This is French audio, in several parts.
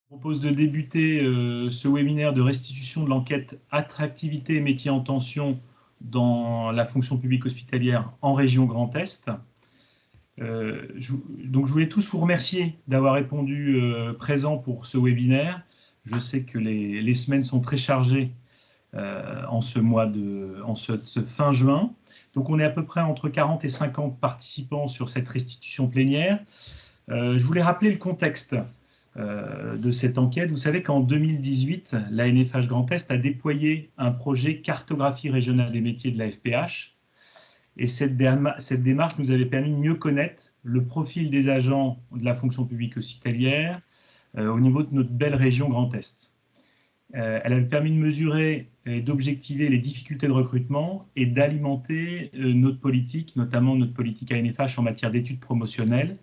Je propose de débuter ce webinaire de restitution de l'enquête attractivité et métiers en tension dans la fonction publique hospitalière en région Grand Est. Donc je voulais tous vous remercier d'avoir répondu présent pour ce webinaire. Je sais que les semaines sont très chargées en ce fin juin. Donc on est à peu près entre 40 et 50 participants sur cette restitution plénière. Je voulais rappeler le contexte de cette enquête. Vous savez qu'en 2018, la NFH Grand Est a déployé un projet cartographie régionale des métiers de la FPH. Et cette démarche nous avait permis de mieux connaître le profil des agents de la fonction publique hospitalière au niveau de notre belle région Grand Est. Elle avait permis de mesurer et d'objectiver les difficultés de recrutement et d'alimenter notre politique, notamment notre politique ANFH en matière d'études promotionnelles,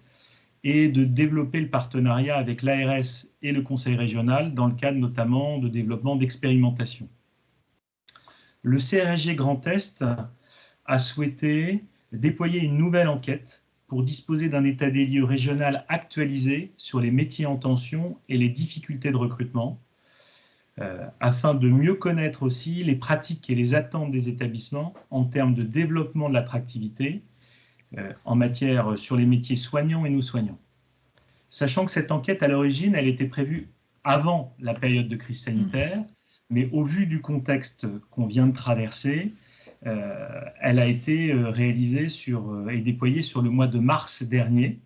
et de développer le partenariat avec l'ARS et le Conseil régional dans le cadre notamment de développement d'expérimentation. Le CRSG Grand Est a souhaité déployer une nouvelle enquête pour disposer d'un état des lieux régional actualisé sur les métiers en tension et les difficultés de recrutement, afin de mieux connaître aussi les pratiques et les attentes des établissements en termes de développement de l'attractivité en matière sur les métiers soignants et non soignants. Sachant que cette enquête, à l'origine, elle était prévue avant la période de crise sanitaire, mais au vu du contexte qu'on vient de traverser, elle a été réalisée et déployée sur le mois de mars dernier.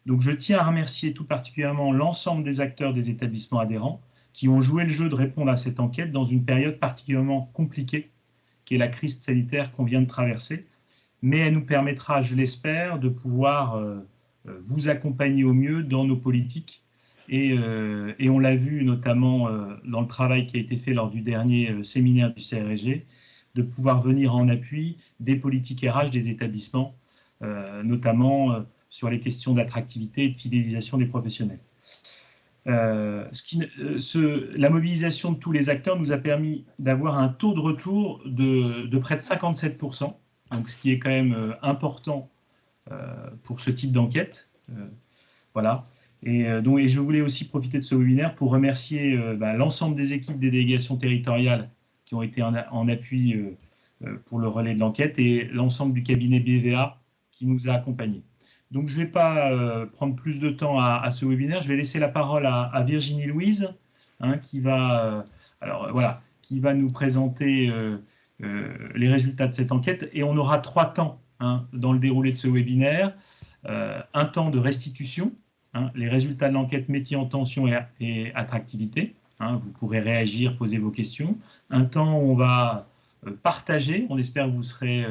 Donc je tiens à remercier tout particulièrement l'ensemble des acteurs des établissements adhérents qui ont joué le jeu de répondre à cette enquête dans une période particulièrement compliquée, qui est la crise sanitaire qu'on vient de traverser. Mais elle nous permettra, je l'espère, de pouvoir vous accompagner au mieux dans nos politiques. Et on l'a vu notamment dans le travail qui a été fait lors du dernier séminaire du CRSG, de pouvoir venir en appui des politiques RH des établissements, notamment sur les questions d'attractivité et de fidélisation des professionnels. La mobilisation de tous les acteurs nous a permis d'avoir un taux de retour de près de 57%, donc ce qui est quand même important pour ce type d'enquête. Voilà. Et je voulais aussi profiter de ce webinaire pour remercier l'ensemble des équipes des délégations territoriales qui ont été en appui pour le relais de l'enquête et l'ensemble du cabinet BVA qui nous a accompagnés. Donc je ne vais pas prendre plus de temps à ce webinaire, je vais laisser la parole à Virginie Louise qui va nous présenter les résultats de cette enquête, et on aura 3 temps dans le déroulé de ce webinaire. Un temps de restitution, les résultats de l'enquête métier en tension et attractivité. Vous pourrez réagir, poser vos questions. Un temps où on va partager, on espère que vous serez...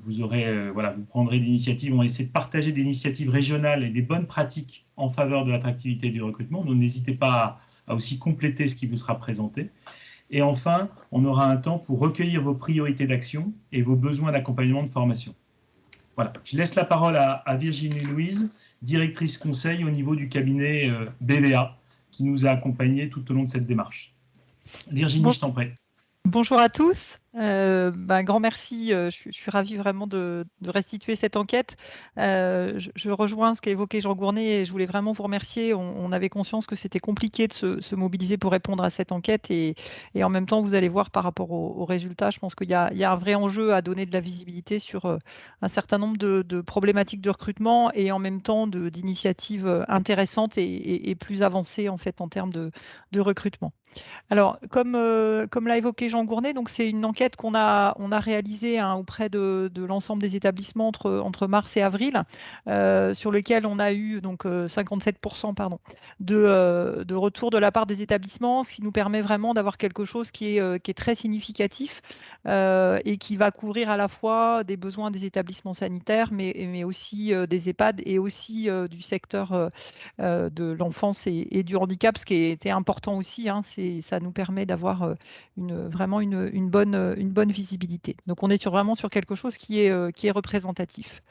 vous prendrez l'initiative, on va essayer de partager des initiatives régionales et des bonnes pratiques en faveur de l'attractivité et du recrutement. Donc n'hésitez pas à aussi compléter ce qui vous sera présenté. Et enfin, on aura un temps pour recueillir vos priorités d'action et vos besoins d'accompagnement de formation. Voilà, je laisse la parole à Virginie Louise, directrice conseil au niveau du cabinet BVA, qui nous a accompagnés tout au long de cette démarche. Virginie, je t'en prie. Bonjour à tous. Grand merci, je suis ravie vraiment de restituer cette enquête. Je rejoins ce qu'a évoqué Jean Gournay et je voulais vraiment vous remercier. On avait conscience que c'était compliqué de se mobiliser pour répondre à cette enquête et en même temps, vous allez voir par rapport aux résultats, je pense qu'il y a un vrai enjeu à donner de la visibilité sur un certain nombre de problématiques de recrutement et en même temps d'initiatives intéressantes et plus avancées en fait en termes de recrutement. Alors, comme l'a évoqué Jean Gournay, donc c'est une enquête qu'on a réalisée auprès de l'ensemble des établissements entre mars et avril, sur lequel on a eu donc 57% de retour de la part des établissements, ce qui nous permet vraiment d'avoir quelque chose qui est très significatif et qui va couvrir à la fois des besoins des établissements sanitaires, mais aussi des EHPAD et aussi du secteur de l'enfance et du handicap, ce qui était important aussi. Ça nous permet d'avoir vraiment une bonne visibilité. Donc on est vraiment sur quelque chose qui est représentatif.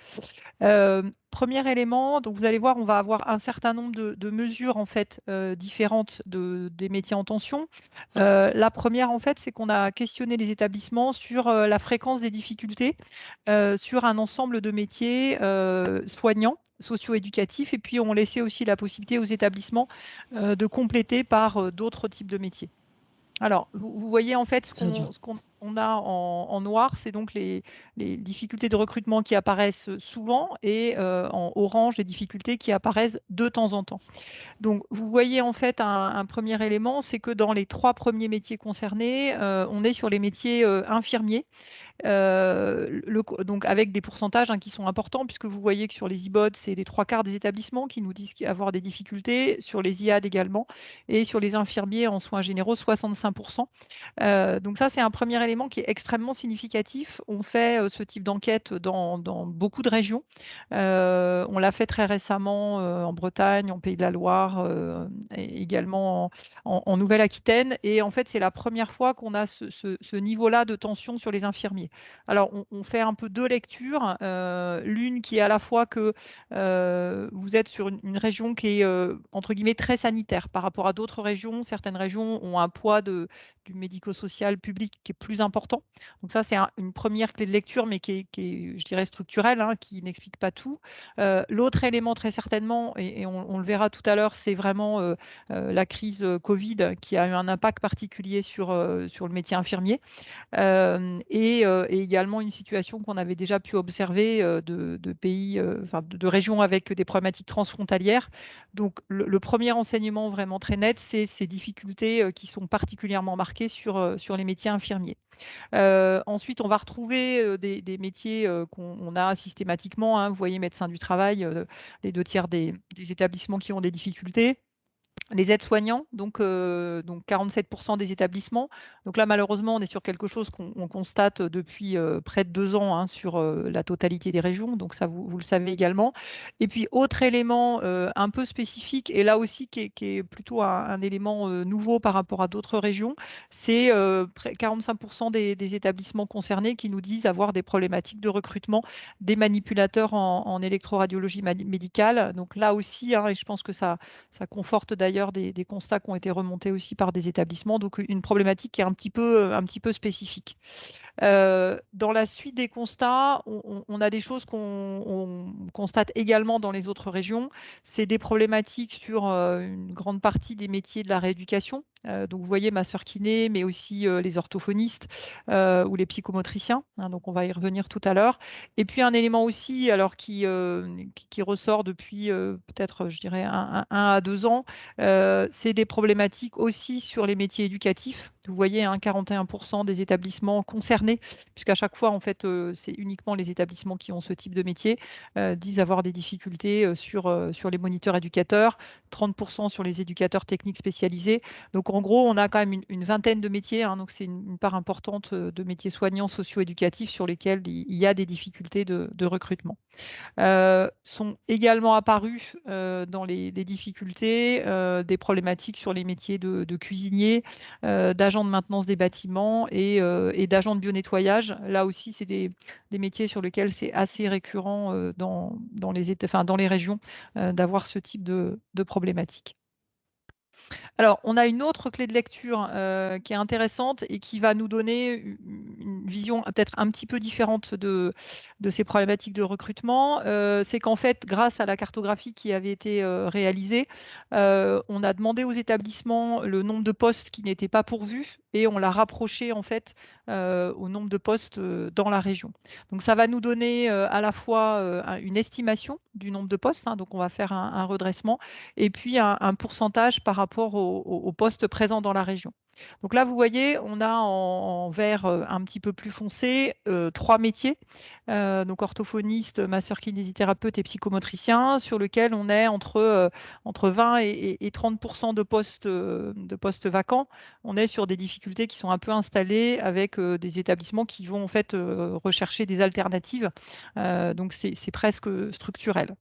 Premier élément, donc vous allez voir, on va avoir un certain nombre de mesures en fait différentes des métiers en tension. La première en fait, c'est qu'on a questionné les établissements sur la fréquence des difficultés sur un ensemble de métiers soignants socio-éducatifs, et puis on laissait aussi la possibilité aux établissements de compléter par d'autres types de métiers. Alors, vous voyez en fait ce qu'on a en noir, c'est donc les difficultés de recrutement qui apparaissent souvent, et en orange, les difficultés qui apparaissent de temps en temps. Donc, vous voyez en fait un premier élément, c'est que dans les 3 premiers métiers concernés, on est sur les métiers infirmiers. Donc avec des pourcentages qui sont importants, puisque vous voyez que sur les IBOD, c'est les 3/4 des établissements qui nous disent avoir des difficultés, sur les IAD également, et sur les infirmiers en soins généraux, 65%. Donc ça, c'est un premier élément qui est extrêmement significatif. On fait ce type d'enquête dans beaucoup de régions. On l'a fait très récemment en Bretagne, en Pays de la Loire, et également en Nouvelle-Aquitaine. Et en fait, c'est la première fois qu'on a ce niveau-là de tension sur les infirmiers. Alors, on fait un peu 2 lectures. L'une qui est à la fois que vous êtes sur une région qui est, entre guillemets, très sanitaire par rapport à d'autres régions. Certaines régions ont un poids du médico-social public qui est plus important. Donc ça, c'est une première clé de lecture, mais qui est, je dirais, structurelle, qui n'explique pas tout. L'autre élément, très certainement, et on le verra tout à l'heure, c'est vraiment la crise Covid qui a eu un impact particulier sur le métier infirmier. Et également une situation qu'on avait déjà pu observer de pays, de régions avec des problématiques transfrontalières. Donc le premier enseignement vraiment très net, c'est ces difficultés qui sont particulièrement marquées sur les métiers infirmiers. Ensuite, on va retrouver des métiers qu'on a systématiquement. Vous voyez, médecin du travail, les 2/3 des établissements qui ont des difficultés. Les aides-soignants, donc 47% des établissements. Donc là, malheureusement, on est sur quelque chose qu'on constate depuis près de 2 ans sur la totalité des régions. Donc ça, vous le savez également. Et puis, autre élément un peu spécifique, et là aussi qui est plutôt un élément nouveau par rapport à d'autres régions, c'est 45% des établissements concernés qui nous disent avoir des problématiques de recrutement des manipulateurs en électroradiologie médicale. Donc là aussi, et je pense que ça conforte d'ailleurs des constats qui ont été remontés aussi par des établissements, donc une problématique qui est un petit peu spécifique. Dans la suite des constats, on a des choses qu'on constate également dans les autres régions. C'est des problématiques sur une grande partie des métiers de la rééducation. Donc vous voyez, ma sœur kiné, mais aussi les orthophonistes ou les psychomotriciens. Donc on va y revenir tout à l'heure. Et puis un élément aussi, alors qui ressort depuis peut-être, je dirais, 1 à 2 ans, c'est des problématiques aussi sur les métiers éducatifs. Vous voyez, 41% des établissements concernés, puisqu'à chaque fois, en fait, c'est uniquement les établissements qui ont ce type de métier, disent avoir des difficultés sur les moniteurs éducateurs, 30% sur les éducateurs techniques spécialisés. Donc, en gros, on a quand même une vingtaine de métiers, donc c'est une part importante de métiers soignants, socio-éducatifs sur lesquels il y a des difficultés de recrutement. Sont également apparus dans les difficultés des problématiques sur les métiers de cuisinier, d'agents de maintenance des bâtiments et d'agents de bionettoyage. Là aussi, c'est des métiers sur lesquels c'est assez récurrent dans les régions d'avoir ce type de problématiques. Alors, on a une autre clé de lecture qui est intéressante et qui va nous donner une vision peut-être un petit peu différente de ces problématiques de recrutement. C'est qu'en fait, grâce à la cartographie qui avait été réalisée, on a demandé aux établissements le nombre de postes qui n'étaient pas pourvus et on l'a rapproché en fait au nombre de postes dans la région. Donc, ça va nous donner à la fois une estimation du nombre de postes, donc on va faire un redressement, et puis un pourcentage par rapport aux postes présents dans la région. Donc là, vous voyez, on a en vert un petit peu plus foncé 3 métiers, donc orthophoniste, masseur kinésithérapeute et psychomotricien, sur lequel on est entre 20 et 30% de postes vacants. On est sur des difficultés qui sont un peu installées avec des établissements qui vont en fait rechercher des alternatives. Donc c'est presque structurel.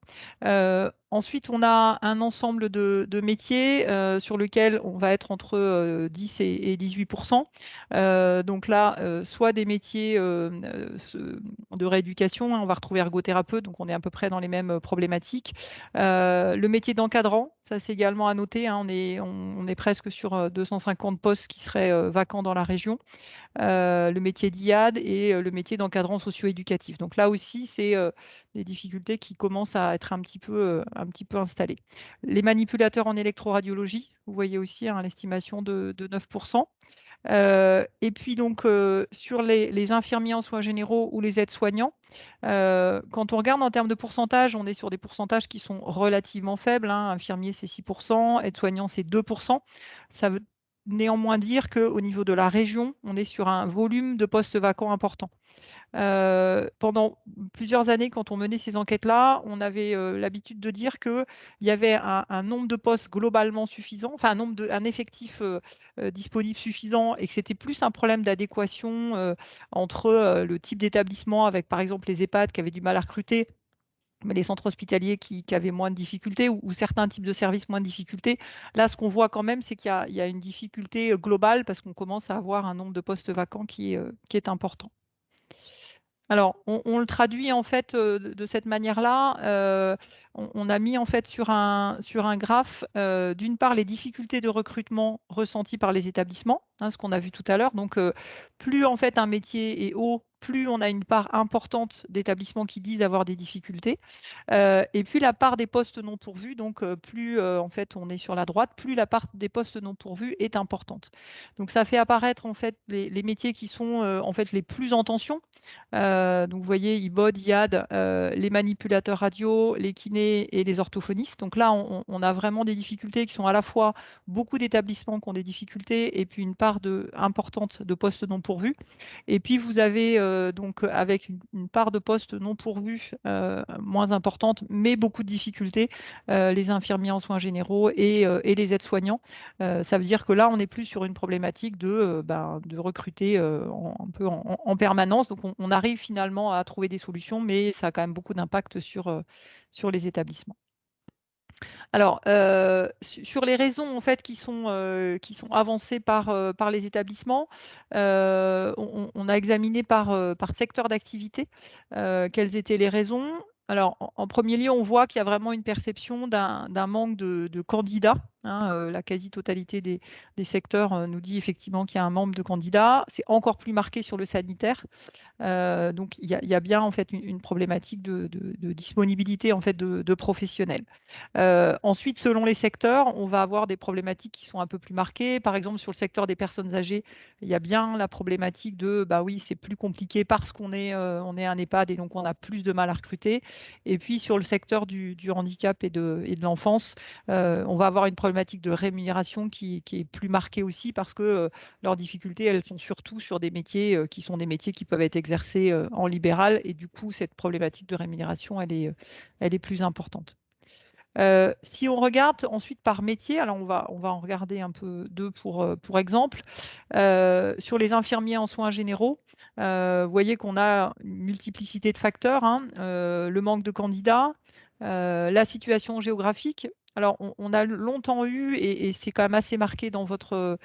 Ensuite, on a un ensemble de métiers sur lequel on va être entre 10 et 18%. Donc là, soit des métiers de rééducation, hein, on va retrouver ergothérapeute, donc on est à peu près dans les mêmes problématiques. Le métier d'encadrant, ça c'est également à noter, hein, on est presque sur 250 postes qui seraient vacants dans la région. Le métier d'IAD et le métier d'encadrant socio-éducatif. Donc là aussi, c'est des difficultés qui commencent à être un petit peu installées. Les manipulateurs en électroradiologie, vous voyez aussi hein, l'estimation de 9%. Et puis donc sur les infirmiers en soins généraux ou les aides-soignants, quand on regarde en termes de pourcentage, on est sur des pourcentages qui sont relativement faibles. Hein. Infirmier c'est 6%, aide-soignant c'est 2%. Ça veut néanmoins dire qu'au niveau de la région, on est sur un volume de postes vacants important. Pendant plusieurs années, quand on menait ces enquêtes-là, on avait l'habitude de dire qu'il y avait un nombre de postes globalement suffisant, enfin un effectif disponible suffisant, et que c'était plus un problème d'adéquation entre le type d'établissement avec par exemple les EHPAD qui avaient du mal à recruter, mais les centres hospitaliers qui avaient moins de difficultés ou certains types de services moins de difficultés. Là, ce qu'on voit quand même, c'est qu'il y a une difficulté globale parce qu'on commence à avoir un nombre de postes vacants qui est important. Alors, on le traduit en fait de cette manière-là. On a mis en fait sur un graphe, d'une part, les difficultés de recrutement ressenties par les établissements, hein, ce qu'on a vu tout à l'heure. Donc, plus en fait un métier est haut, plus on a une part importante d'établissements qui disent avoir des difficultés. Et puis la part des postes non pourvus, donc plus en fait on est sur la droite, plus la part des postes non pourvus est importante. Donc ça fait apparaître en fait les métiers qui sont en fait les plus en tension. Donc vous voyez, IBOD, IAD, les manipulateurs radio, les kinés et les orthophonistes. Donc là, on a vraiment des difficultés qui sont à la fois beaucoup d'établissements qui ont des difficultés et puis une part importante de postes non pourvus. Et puis vous avez donc avec une part de postes non pourvus moins importante, mais beaucoup de difficultés, les infirmiers en soins généraux et les aides-soignants. Ça veut dire que là, on n'est plus sur une problématique de recruter un peu en permanence. Donc on arrive finalement à trouver des solutions, mais ça a quand même beaucoup d'impact sur les établissements. Alors, sur les raisons en fait qui sont avancées par les établissements, on a examiné par secteur d'activité quelles étaient les raisons. Alors, en premier lieu, on voit qu'il y a vraiment une perception d'un manque de candidats. Hein, la quasi-totalité des secteurs nous dit effectivement qu'il y a un manque de candidats. C'est encore plus marqué sur le sanitaire. Donc, il y a bien en fait une problématique de disponibilité en fait de professionnels. Ensuite, selon les secteurs, on va avoir des problématiques qui sont un peu plus marquées. Par exemple, sur le secteur des personnes âgées, il y a bien la problématique bah oui, c'est plus compliqué parce qu'on est un EHPAD et donc on a plus de mal à recruter. Et puis sur le secteur du handicap et de l'enfance, on va avoir une problématique de rémunération qui est plus marquée aussi parce que leurs difficultés, elles sont surtout sur des métiers qui sont des métiers qui peuvent être exercés en libéral et du coup, cette problématique de rémunération, elle est plus importante. Si on regarde ensuite par métier, alors on va en regarder un peu deux pour exemple. Sur les infirmiers en soins généraux, vous voyez qu'on a une multiplicité de facteurs, hein, le manque de candidats, la situation géographique. Alors, on a longtemps eu, et c'est quand même assez marqué dans votre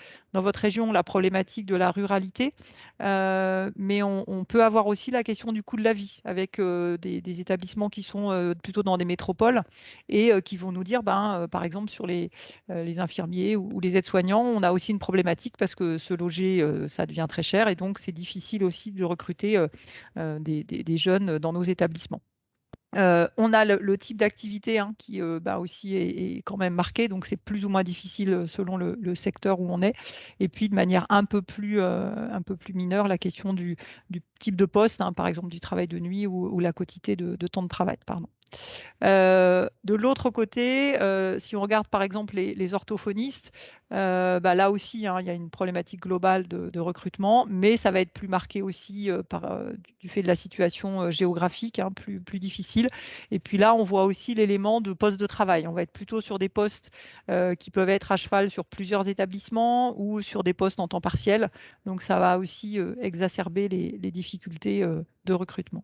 région, la problématique de la ruralité, mais on peut avoir aussi la question du coût de la vie avec des établissements qui sont plutôt dans des métropoles et qui vont nous dire, par exemple, sur les infirmiers ou les aides-soignants, on a aussi une problématique parce que se loger, ça devient très cher et donc c'est difficile aussi de recruter des jeunes dans nos établissements. On a le type d'activité hein, qui aussi est quand même marqué, donc c'est plus ou moins difficile selon le secteur où on est. Et puis de manière un peu plus mineure, la question du type de poste, hein, par exemple du travail de nuit ou la quotité de temps de travail. Pardon. De l'autre côté, si on regarde par exemple les orthophonistes, là aussi, hein, il y a une problématique globale de recrutement, mais ça va être plus marqué aussi du fait de la situation géographique, hein, plus difficile. Et puis là, on voit aussi l'élément de poste de travail. On va être plutôt sur des postes qui peuvent être à cheval sur plusieurs établissements ou sur des postes en temps partiel. Donc ça va aussi exacerber les difficultés de recrutement.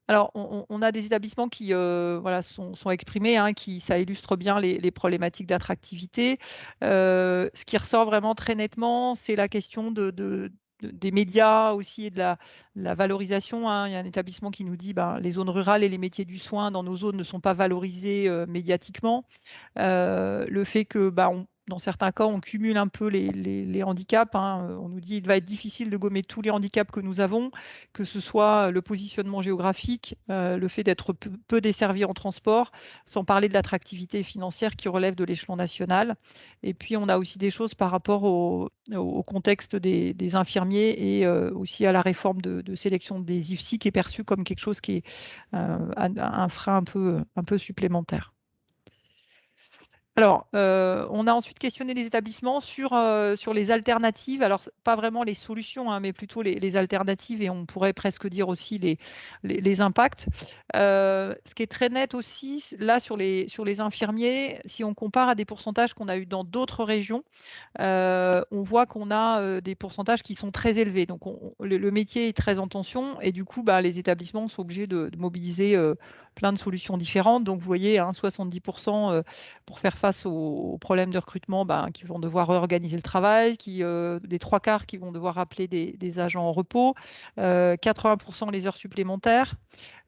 Alors, on a des établissements qui voilà, sont exprimés, hein, ça illustre bien les problématiques d'attractivité. Ce qui ressort vraiment très nettement, c'est la question des médias aussi et de la valorisation, hein. Il y a un établissement qui nous dit ben, les zones rurales et les métiers du soin dans nos zones ne sont pas valorisés médiatiquement. Le fait que, bah, dans certains cas, on cumule un peu les handicaps, hein. On nous dit qu'il va être difficile de gommer tous les handicaps que nous avons, que ce soit le positionnement géographique, le fait d'être peu desservi en transport, sans parler de l'attractivité financière qui relève de l'échelon national. Et puis, on a aussi des choses par rapport au contexte des infirmiers et aussi à la réforme de sélection des IFSI qui est perçue comme quelque chose qui est un frein un peu supplémentaire. Alors, on a ensuite questionné les établissements sur les alternatives. Alors, pas vraiment les solutions, hein, mais plutôt les alternatives et on pourrait presque dire aussi les impacts. Ce qui est très net aussi, là, sur les infirmiers, si on compare à des pourcentages qu'on a eu dans d'autres régions, on voit qu'on a des pourcentages qui sont très élevés. Donc, le métier est très en tension et du coup, bah, les établissements sont obligés de mobiliser plein de solutions différentes. Donc, vous voyez, hein, 70% pour faire face aux problèmes de recrutement, bah, qui vont devoir réorganiser le travail, des trois quarts qui vont devoir appeler des agents en repos, 80% les heures supplémentaires.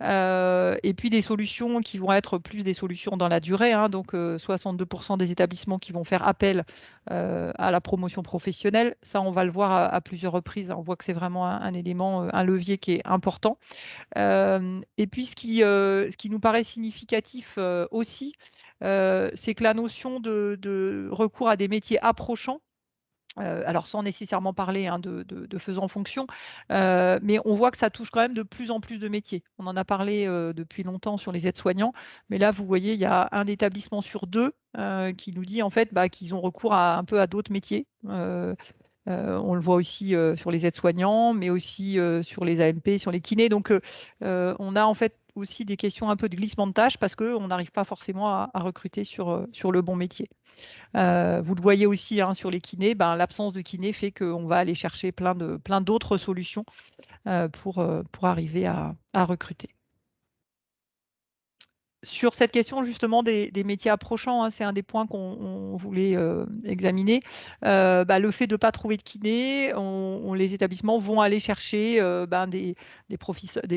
Et puis des solutions qui vont être plus des solutions dans la durée, hein, donc 62% des établissements qui vont faire appel à la promotion professionnelle. Ça, on va le voir à plusieurs reprises, hein. On voit que c'est vraiment un élément, un levier qui est important. Et puis, ce qui nous paraît significatif aussi, c'est que la notion de recours à des métiers approchants, alors sans nécessairement parler, hein, de faisant fonction, mais on voit que ça touche quand même de plus en plus de métiers. On en a parlé depuis longtemps sur les aides-soignants, mais là, vous voyez, il y a un établissement sur deux qui nous dit en fait bah, qu'ils ont recours un peu à d'autres métiers. On le voit aussi sur les aides-soignants, mais aussi sur les AMP, sur les kinés. Donc, on a en fait aussi des questions un peu de glissement de tâches parce qu'on n'arrive pas forcément à recruter sur le bon métier. Vous le voyez aussi, hein, sur les kinés, ben, l'absence de kiné fait qu'on va aller chercher plein d'autres solutions pour arriver à recruter. Sur cette question justement des métiers approchants, hein, c'est un des points qu'on voulait examiner. Bah, le fait de ne pas trouver de kiné, les établissements vont aller chercher ben, des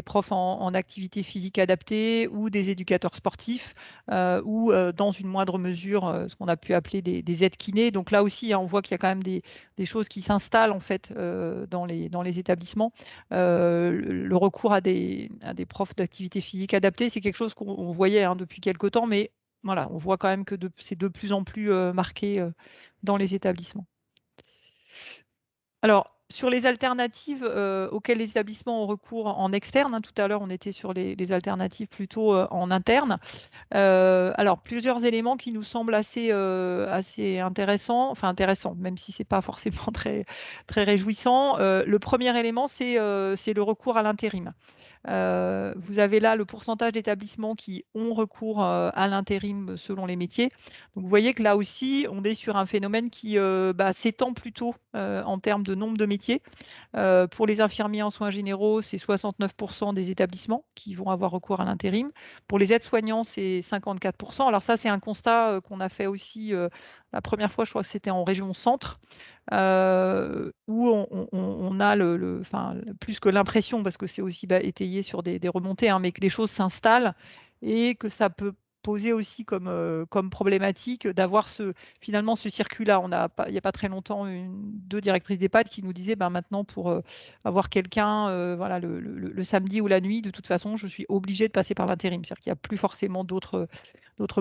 profs en activité physique adaptée ou des éducateurs sportifs ou dans une moindre mesure ce qu'on a pu appeler des aides kinés. Donc là aussi, hein, on voit qu'il y a quand même des choses qui s'installent en fait dans les établissements. Le recours à des profs d'activité physique adaptée, c'est quelque chose qu'on voyait, hein, depuis quelque temps, mais voilà, on voit quand même que c'est de plus en plus marqué dans les établissements. Alors, sur les alternatives auxquelles les établissements ont recours en externe, hein, tout à l'heure on était sur les alternatives plutôt en interne. Alors, plusieurs éléments qui nous semblent assez intéressants, enfin intéressants, même si ce n'est pas forcément très réjouissant. Le premier élément, c'est le recours à l'intérim. Vous avez là le pourcentage d'établissements qui ont recours à l'intérim selon les métiers. Donc, vous voyez que là aussi, on est sur un phénomène qui bah, s'étend plutôt en termes de nombre de métiers. Pour les infirmiers en soins généraux, c'est 69% des établissements qui vont avoir recours à l'intérim. Pour les aides-soignants, c'est 54%. Alors ça, c'est un constat qu'on a fait aussi la première fois, je crois que c'était en région centre, où on a plus que l'impression, parce que c'est aussi étayé sur des remontées, hein, mais que les choses s'installent et que ça peut poser aussi comme problématique d'avoir finalement ce circuit-là. Il n'y a pas très longtemps deux directrices d'EHPAD qui nous disaient ben, maintenant pour avoir quelqu'un voilà, le samedi ou la nuit, de toute façon, je suis obligée de passer par l'intérim. C'est-à-dire qu'il n'y a plus forcément d'autres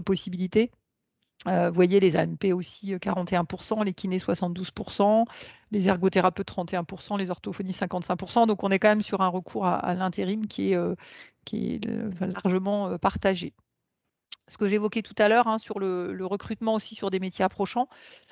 possibilités. Vous voyez, les AMP aussi 41%, les kinés 72%, les ergothérapeutes 31%, les orthophonistes 55%. Donc on est quand même sur un recours à l'intérim qui est largement partagé. Ce que j'évoquais tout à l'heure, hein, sur le recrutement aussi sur des métiers approchants,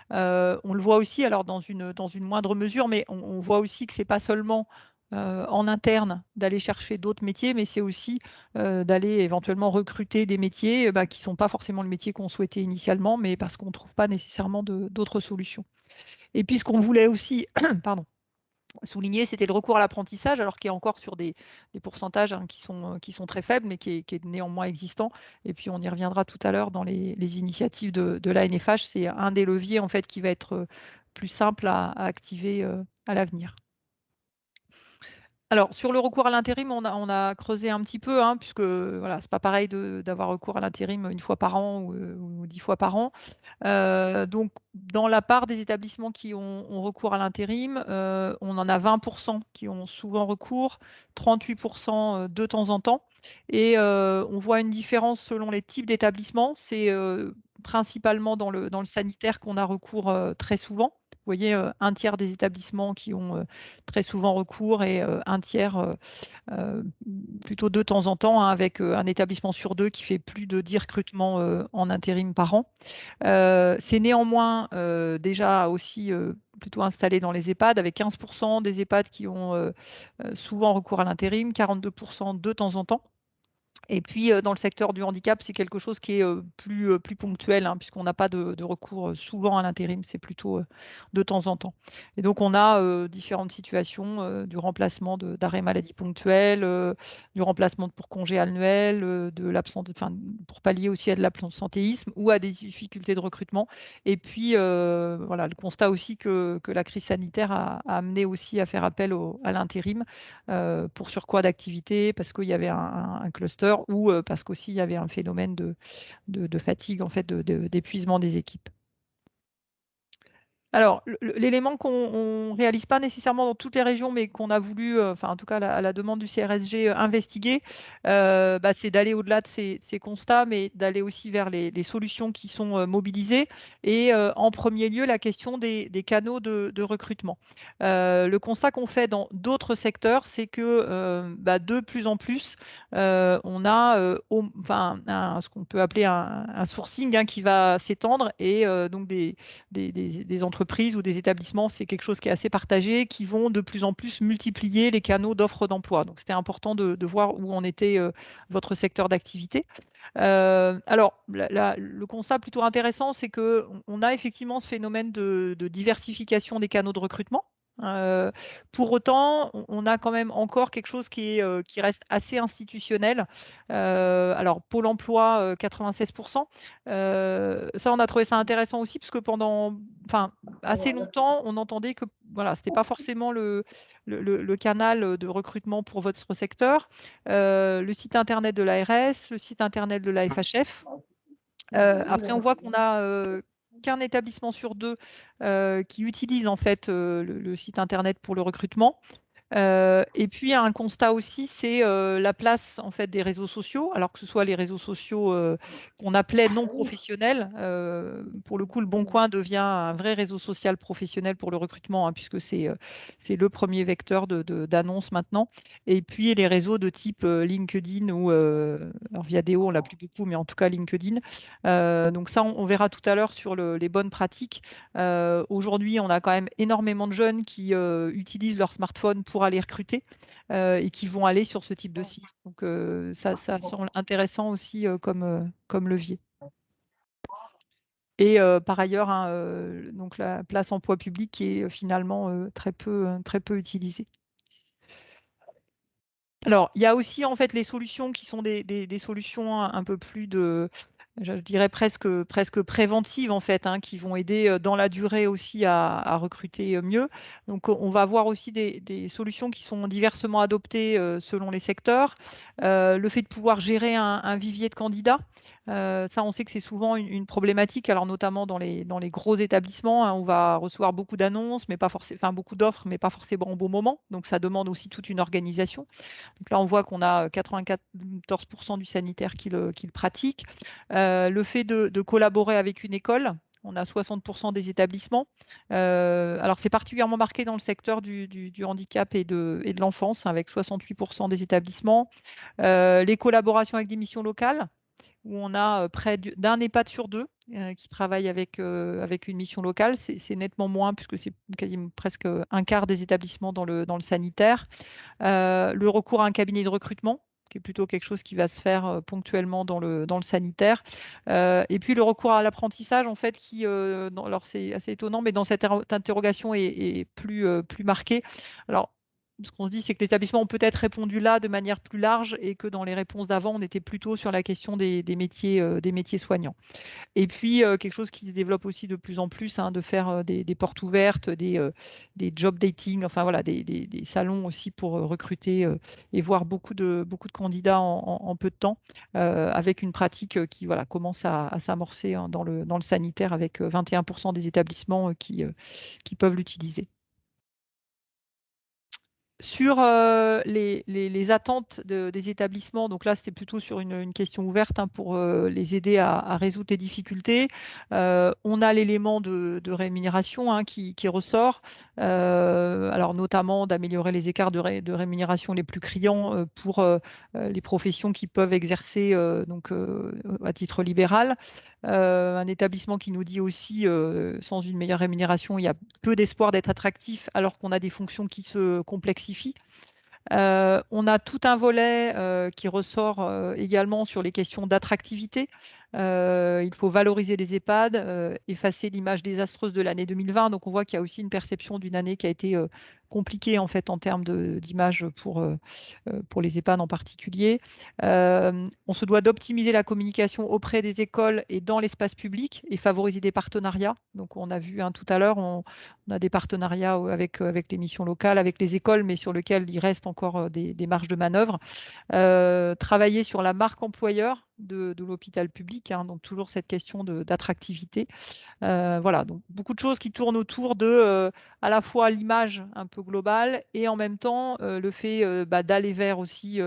on le voit aussi, alors dans une moindre mesure, mais on voit aussi que ce n'est pas seulement en interne d'aller chercher d'autres métiers, mais c'est aussi d'aller éventuellement recruter des métiers qui ne sont pas forcément le métier qu'on souhaitait initialement, mais parce qu'on ne trouve pas nécessairement d'autres solutions. Et puis ce qu'on voulait aussi, pardon, souligné, c'était le recours à l'apprentissage, alors qui est encore sur des pourcentages qui sont très faibles, mais qui est néanmoins existant. Et puis, on y reviendra tout à l'heure dans les initiatives de l'ANFH. C'est un des leviers en fait qui va être plus simple à activer à l'avenir. Alors, sur le recours à l'intérim, on a creusé un petit peu, hein, puisque voilà, c'est pas pareil d'avoir recours à l'intérim une fois par an ou 10 fois par an. Donc, dans la part des établissements qui ont recours à l'intérim, on en a 20% qui ont souvent recours, 38% de temps en temps. Et on voit une différence selon les types d'établissements. C'est principalement dans le sanitaire qu'on a recours très souvent. Vous voyez, un tiers des établissements qui ont très souvent recours et un tiers euh, plutôt de temps en temps, hein, avec un établissement sur deux qui fait plus de 10 recrutements en intérim par an. C'est néanmoins déjà aussi plutôt installé dans les EHPAD, avec 15% des EHPAD qui ont souvent recours à l'intérim, 42% de temps en temps. Et puis, dans le secteur du handicap, c'est quelque chose qui est plus ponctuel, hein, puisqu'on n'a pas de recours souvent à l'intérim, c'est plutôt de temps en temps. Et donc, on a différentes situations, du remplacement d'arrêt maladie ponctuel, du remplacement pour congé annuel, de l'absence, enfin, pour pallier aussi à de l'absentéisme ou à des difficultés de recrutement. Et puis, voilà, le constat aussi que la crise sanitaire a amené aussi à faire appel à l'intérim pour surcroît d'activité, parce qu'il y avait un cluster ou parce qu'aussi il y avait un phénomène de fatigue, en fait, d'épuisement des équipes. Alors, l'élément qu'on ne réalise pas nécessairement dans toutes les régions, mais qu'on a voulu, enfin en tout cas à la demande du CRSG, investiguer, c'est d'aller au-delà de ces constats, mais d'aller aussi vers les solutions qui sont mobilisées. Et en premier lieu, la question des canaux de recrutement. Le constat qu'on fait dans d'autres secteurs, c'est que de plus en plus, on a ce qu'on peut appeler un sourcing, hein, qui va s'étendre, et donc des entreprises ou des établissements, c'est quelque chose qui est assez partagé, qui vont de plus en plus multiplier les canaux d'offres d'emploi. Donc, c'était important de voir où en était votre secteur d'activité. Alors, le constat plutôt intéressant, c'est qu'on a effectivement ce phénomène de diversification des canaux de recrutement. Euh, pour autant, on a quand même encore quelque chose qui reste assez institutionnel. Alors, Pôle emploi, 96%. Ça, on a trouvé ça intéressant aussi, parce que pendant assez longtemps, on entendait que voilà, ce n'était pas forcément le canal de recrutement pour votre secteur. Le site internet de l'ARS, le site internet de la FHF. Après, on voit qu'on a qu'un établissement sur deux qui utilise en fait le site internet pour le recrutement. Et puis un constat aussi, c'est la place en fait des réseaux sociaux, alors que ce soit les réseaux sociaux qu'on appelait non professionnels. Pour le coup, le Bon Coin devient un vrai réseau social professionnel pour le recrutement, hein, puisque c'est le premier vecteur d'annonce maintenant. Et puis les réseaux de type LinkedIn ou alors Viadeo, on l'a plus beaucoup, mais en tout cas LinkedIn. Donc ça, on verra tout à l'heure sur les bonnes pratiques. Aujourd'hui, on a quand même énormément de jeunes qui utilisent leur smartphone pour aller recruter et qui vont aller sur ce type de site. Donc ça semble intéressant aussi comme levier. Et par ailleurs, hein, donc la place emploi public qui est finalement très peu utilisée. Alors, il y a aussi en fait les solutions qui sont des solutions un peu plus je dirais presque préventives en fait, hein, qui vont aider dans la durée aussi à recruter mieux. Donc, on va avoir aussi des solutions qui sont diversement adoptées selon les secteurs. Le fait de pouvoir gérer un vivier de candidats, ça, on sait que c'est souvent une problématique. Alors, notamment dans les gros établissements, hein, on va recevoir beaucoup d'annonces, mais pas forcément, enfin beaucoup d'offres, mais pas forcément au bon moment. Donc, ça demande aussi toute une organisation. Donc là, on voit qu'on a 94% du sanitaire qui le pratique. Le fait de collaborer avec une école, on a 60% des établissements. Alors, c'est particulièrement marqué dans le secteur du handicap et de l'enfance, avec 68% des établissements. Les collaborations avec des missions locales, où on a près d'un EHPAD sur deux qui travaille avec une mission locale. C'est nettement moins, puisque c'est quasiment presque un quart des établissements dans le sanitaire. Le recours à un cabinet de recrutement, qui est plutôt quelque chose qui va se faire ponctuellement dans le sanitaire. Et puis le recours à l'apprentissage, en fait, qui, alors c'est assez étonnant, mais dans cette interrogation est plus marqué. Alors, ce qu'on se dit, c'est que l'établissement peut être répondu là de manière plus large et que dans les réponses d'avant, on était plutôt sur la question des métiers soignants. Et puis, quelque chose qui se développe aussi de plus en plus, hein, de faire des portes ouvertes, des job dating, enfin voilà, des salons aussi pour recruter et voir beaucoup de candidats en peu de temps, avec une pratique qui voilà, commence à s'amorcer, hein, dans le sanitaire avec 21% des établissements qui peuvent l'utiliser. Sur les attentes des établissements, donc là c'était plutôt sur une question ouverte, hein, pour les aider à résoudre les difficultés. On a l'élément de rémunération, hein, qui ressort, alors notamment d'améliorer les écarts de rémunération les plus criants pour les professions qui peuvent exercer donc à titre libéral. Un établissement qui nous dit aussi, sans une meilleure rémunération, il y a peu d'espoir d'être attractif alors qu'on a des fonctions qui se complexifient. On a tout un volet qui ressort également sur les questions d'attractivité. Il faut valoriser les EHPAD, effacer l'image désastreuse de l'année 2020. Donc on voit qu'il y a aussi une perception d'une année qui a été compliquée en fait en termes d'image pour les EHPAD en particulier. On se doit d'optimiser la communication auprès des écoles et dans l'espace public et favoriser des partenariats. Donc on a vu, hein, tout à l'heure, on a des partenariats avec les missions locales, avec les écoles, mais sur lesquels il reste encore des marges de manœuvre. Travailler sur la marque employeur de l'hôpital public, hein, donc toujours cette question d'attractivité. Voilà, donc beaucoup de choses qui tournent autour de à la fois l'image un peu globale et en même temps le fait d'aller vers aussi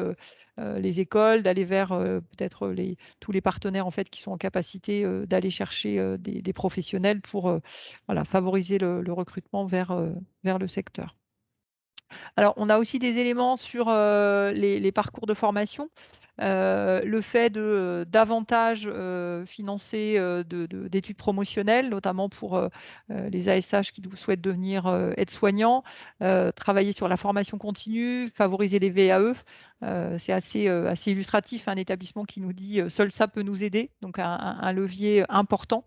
les écoles, d'aller vers peut-être tous les partenaires en fait qui sont en capacité d'aller chercher des professionnels pour voilà, favoriser le recrutement vers le secteur. Alors, on a aussi des éléments sur les parcours de formation. Le fait de davantage financer d'études promotionnelles, notamment pour les ASH qui souhaitent devenir aides-soignants, travailler sur la formation continue, favoriser les VAE. C'est assez illustratif, un établissement qui nous dit seul ça peut nous aider, donc un levier important.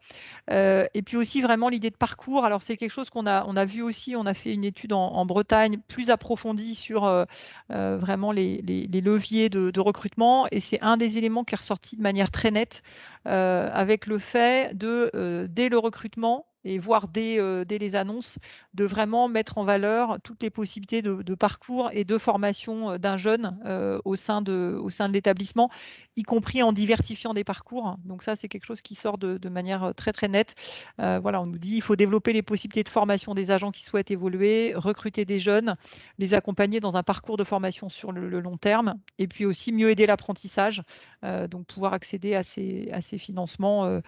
Et puis aussi vraiment l'idée de parcours. Alors c'est quelque chose qu'on a vu aussi, on a fait une étude en Bretagne plus approfondie sur vraiment les leviers de recrutement, et c'est un des éléments qui est ressorti de manière très nette avec le fait de, dès le recrutement, et voire dès les annonces, de vraiment mettre en valeur toutes les possibilités de parcours et de formation d'un jeune au sein de l'établissement, y compris en diversifiant des parcours. Donc ça, c'est quelque chose qui sort de manière très très nette. Voilà, on nous dit il faut développer les possibilités de formation des agents qui souhaitent évoluer, recruter des jeunes, les accompagner dans un parcours de formation sur le long terme, et puis aussi mieux aider l'apprentissage, donc pouvoir accéder à ces financements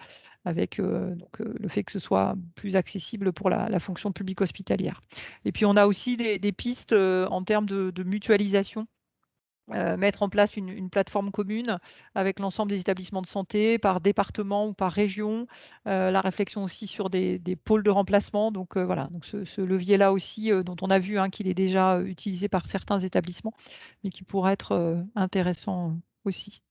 avec le fait que ce soit plus accessible pour la fonction publique hospitalière. Et puis on a aussi des pistes en termes de mutualisation. Mettre en place une plateforme commune avec l'ensemble des établissements de santé par département ou par région, la réflexion aussi sur des pôles de remplacement. Donc voilà, donc ce levier-là aussi, dont on a vu, hein, qu'il est déjà utilisé par certains établissements, mais qui pourrait être intéressant aussi.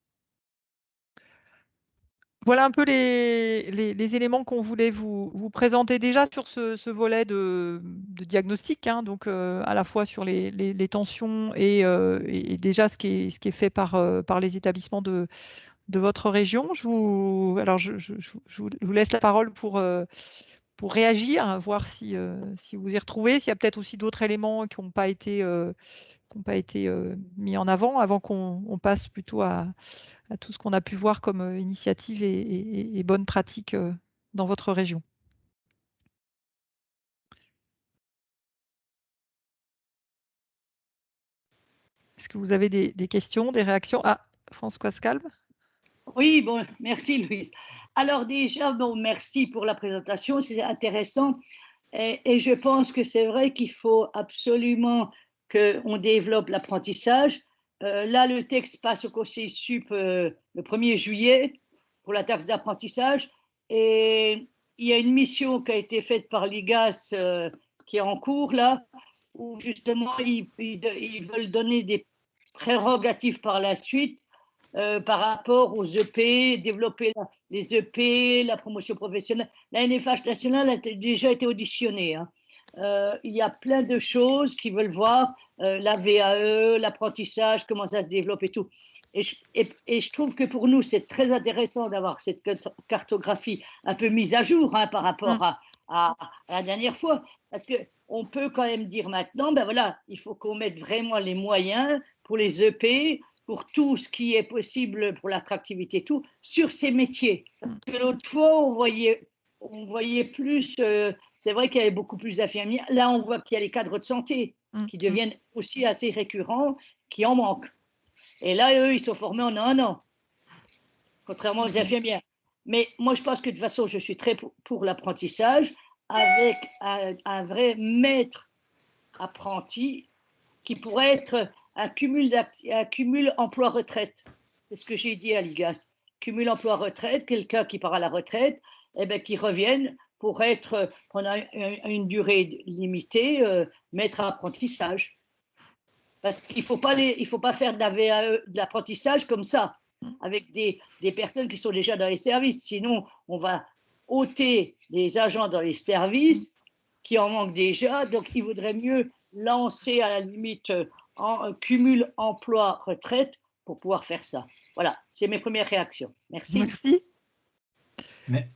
Voilà un peu les éléments qu'on voulait vous présenter déjà sur ce volet de diagnostic, hein, donc à la fois sur les tensions et déjà ce qui est fait par les établissements de votre région. Alors je vous laisse la parole pour réagir, voir si vous y retrouvez, s'il y a peut-être aussi d'autres éléments qui n'ont pas été mis en avant qu'on passe plutôt à tout ce qu'on a pu voir comme initiative et bonnes pratiques dans votre région. Est-ce que vous avez des questions, des réactions? Ah, Françoise Calme. Oui, bon, merci Louise. Alors déjà, bon, merci pour la présentation, c'est intéressant. Et je pense que c'est vrai qu'il faut absolument qu'on développe l'apprentissage. Là, le texte passe au Conseil sup le 1er juillet pour la taxe d'apprentissage. Et il y a une mission qui a été faite par l'IGAS qui est en cours là, où justement ils veulent donner des prérogatives par la suite par rapport aux EP, développer les EP, la promotion professionnelle. La NFH nationale a déjà été auditionnée. Hein. Il y a plein de choses qui veulent voir la VAE, l'apprentissage, comment ça se développe et tout. Et je trouve que pour nous, c'est très intéressant d'avoir cette cartographie un peu mise à jour hein, par rapport à la dernière fois. Parce qu'on peut quand même dire maintenant, ben voilà, il faut qu'on mette vraiment les moyens pour les EP, pour tout ce qui est possible pour l'attractivité et tout, sur ces métiers. Parce que l'autre fois, on voyait plus, c'est vrai qu'il y avait beaucoup plus d'infirmiers. Là, on voit qu'il y a les cadres de santé qui deviennent aussi assez récurrents, qui en manquent. Et là, eux, ils sont formés en un an, contrairement aux infirmières. Mais moi, je pense que de toute façon, je suis très pour l'apprentissage avec un vrai maître apprenti qui pourrait être un cumul emploi-retraite. C'est ce que j'ai dit à l'IGAS. Cumul emploi-retraite, quelqu'un qui part à la retraite, eh bien, qui revienne pour être, pendant une durée limitée, maître apprentissage. Parce qu'il ne faut pas faire de l'apprentissage comme ça, avec des personnes qui sont déjà dans les services. Sinon, on va ôter des agents dans les services qui en manquent déjà. Donc, il vaudrait mieux lancer à la limite en cumul emploi-retraite pour pouvoir faire ça. Voilà, c'est mes premières réactions. Merci. Merci.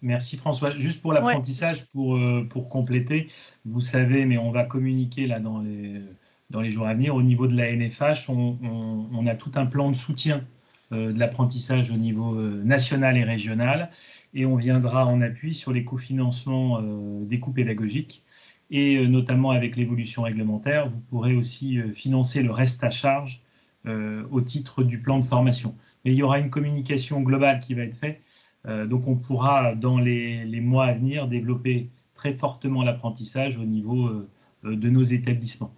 Merci François. Juste pour l'apprentissage, pour compléter, vous savez, mais on va communiquer là dans les jours à venir, au niveau de la NFH, on a tout un plan de soutien de l'apprentissage au niveau national et régional, et on viendra en appui sur les cofinancements des coûts pédagogiques, et notamment avec l'évolution réglementaire, vous pourrez aussi financer le reste à charge au titre du plan de formation. Mais il y aura une communication globale qui va être faite, donc on pourra dans les mois à venir développer très fortement l'apprentissage au niveau de nos établissements.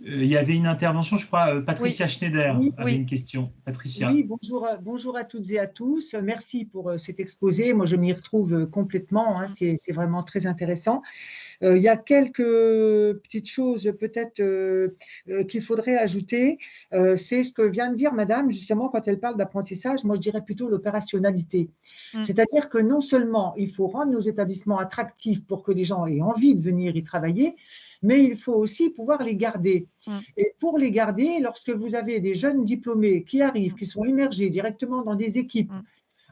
Il y avait une intervention, je crois, Patricia Schneider avait une question. Patricia. Oui, bonjour à toutes et à tous. Merci pour cet exposé. Moi, je m'y retrouve complètement. Hein, c'est vraiment très intéressant. Il y a quelques petites choses peut-être qu'il faudrait ajouter. C'est ce que vient de dire Madame, justement, quand elle parle d'apprentissage. Moi, je dirais plutôt l'opérationnalité. C'est-à-dire que non seulement il faut rendre nos établissements attractifs pour que les gens aient envie de venir y travailler, mais il faut aussi pouvoir les garder. Et pour les garder, lorsque vous avez des jeunes diplômés qui arrivent, qui sont immergés directement dans des équipes,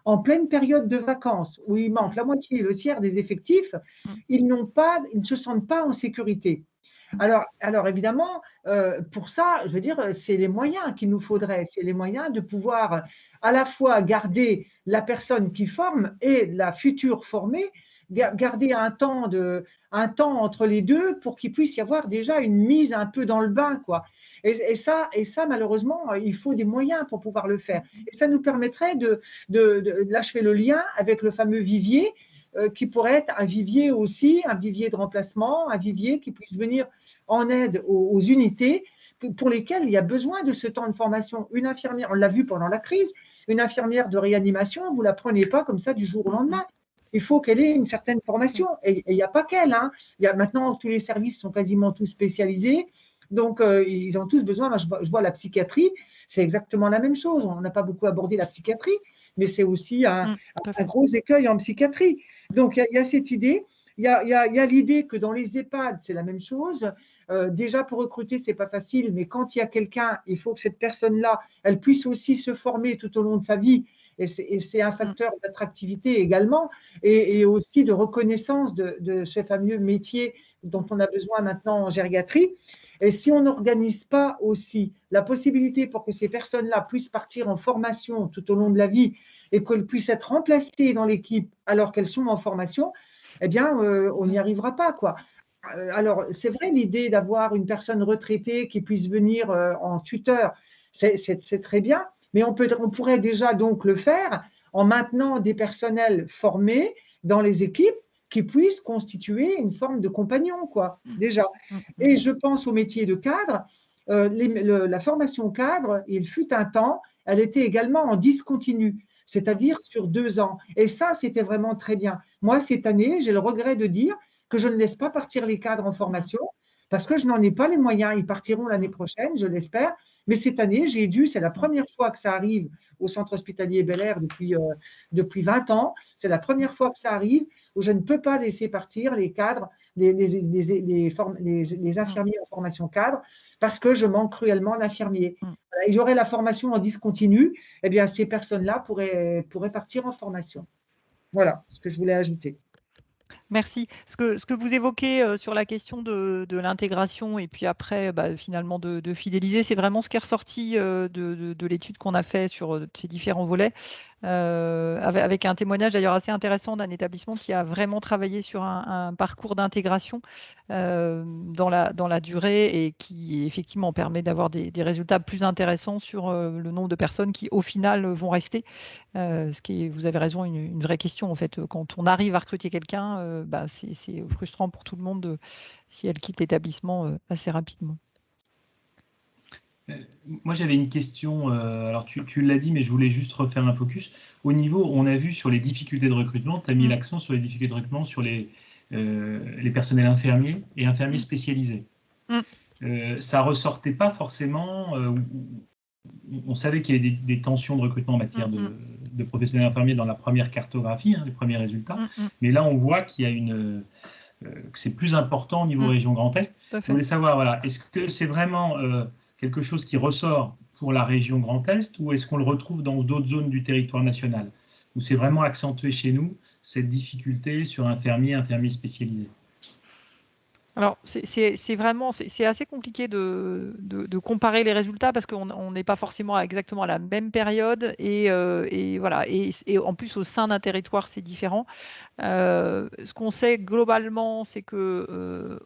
en pleine période de vacances, où il manque la moitié, le tiers des effectifs, ils ne se sentent pas en sécurité. Alors évidemment, pour ça, je veux dire, c'est les moyens qu'il nous faudrait, c'est les moyens de pouvoir à la fois garder la personne qui forme et la future formée, garder un temps entre les deux pour qu'il puisse y avoir déjà une mise un peu dans le bain, quoi. Et ça, malheureusement, il faut des moyens pour pouvoir le faire. Et ça nous permettrait là, je fais le lien avec le fameux vivier, qui pourrait être un vivier aussi, un vivier de remplacement, un vivier qui puisse venir en aide aux unités pour lesquelles il y a besoin de ce temps de formation. Une infirmière, on l'a vu pendant la crise, une infirmière de réanimation, vous ne la prenez pas comme ça du jour au lendemain. Il faut qu'elle ait une certaine formation. Et il n'y a pas qu'elle. Hein. Maintenant, tous les services sont quasiment tous spécialisés. Donc, ils ont tous besoin. Moi, je vois la psychiatrie, c'est exactement la même chose. On n'a pas beaucoup abordé la psychiatrie, mais c'est aussi un gros écueil en psychiatrie. Donc, il y a cette idée. Il y a l'idée que dans les EHPAD, c'est la même chose. Déjà, pour recruter, ce n'est pas facile, mais quand il y a quelqu'un, il faut que cette personne-là, elle puisse aussi se former tout au long de sa vie. Et c'est un facteur d'attractivité également et aussi de reconnaissance de ce fameux métier dont on a besoin maintenant en gériatrie. Et si on n'organise pas aussi la possibilité pour que ces personnes-là puissent partir en formation tout au long de la vie et qu'elles puissent être remplacées dans l'équipe alors qu'elles sont en formation, eh bien, on n'y arrivera pas, quoi. Alors, c'est vrai, l'idée d'avoir une personne retraitée qui puisse venir en tuteur, c'est très bien. Mais on pourrait déjà donc le faire en maintenant des personnels formés dans les équipes qui puissent constituer une forme de compagnon, quoi, déjà. Et je pense au métier de cadre. La formation cadre, il fut un temps, elle était également en discontinu, c'est-à-dire sur 2 ans. Et ça, c'était vraiment très bien. Moi, cette année, j'ai le regret de dire que je ne laisse pas partir les cadres en formation parce que je n'en ai pas les moyens. Ils partiront l'année prochaine, je l'espère. Mais cette année, c'est la première fois que ça arrive au centre hospitalier Bel Air depuis 20 ans. C'est la première fois que ça arrive où je ne peux pas laisser partir les cadres, les infirmiers en formation cadre, parce que je manque cruellement d'infirmiers. Voilà, il y aurait la formation en discontinu, eh bien, ces personnes-là pourraient partir en formation. Voilà ce que je voulais ajouter. Merci. Ce que vous évoquez sur la question de l'intégration et puis après, finalement, de fidéliser, c'est vraiment ce qui est ressorti de l'étude qu'on a fait sur ces différents volets. Avec un témoignage d'ailleurs assez intéressant d'un établissement qui a vraiment travaillé sur un parcours d'intégration dans la durée et qui effectivement permet d'avoir des résultats plus intéressants sur le nombre de personnes qui au final vont rester. Ce qui est, vous avez raison, une vraie question en fait. Quand on arrive à recruter quelqu'un, c'est frustrant pour tout le monde si elle quitte l'établissement assez rapidement. Moi, j'avais une question, alors tu l'as dit, mais je voulais juste refaire un focus. Au niveau, on a vu sur les difficultés de recrutement, tu as mis l'accent sur les difficultés de recrutement sur les personnels infirmiers et infirmiers spécialisés. Ça ressortait pas forcément, on savait qu'il y avait des tensions de recrutement en matière de professionnels infirmiers dans la première cartographie, les premiers résultats, mais là, on voit qu'il y a que c'est plus important au niveau région Grand Est. Je voulais savoir, voilà, est-ce que c'est vraiment quelque chose qui ressort pour la région Grand Est ou est-ce qu'on le retrouve dans d'autres zones du territoire national? Ou c'est vraiment accentué chez nous, cette difficulté sur infirmiers spécialisés? Alors, c'est assez compliqué de comparer les résultats parce qu'on n'est pas forcément exactement à la même période et voilà. Et en plus, au sein d'un territoire, c'est différent. Ce qu'on sait globalement, c'est que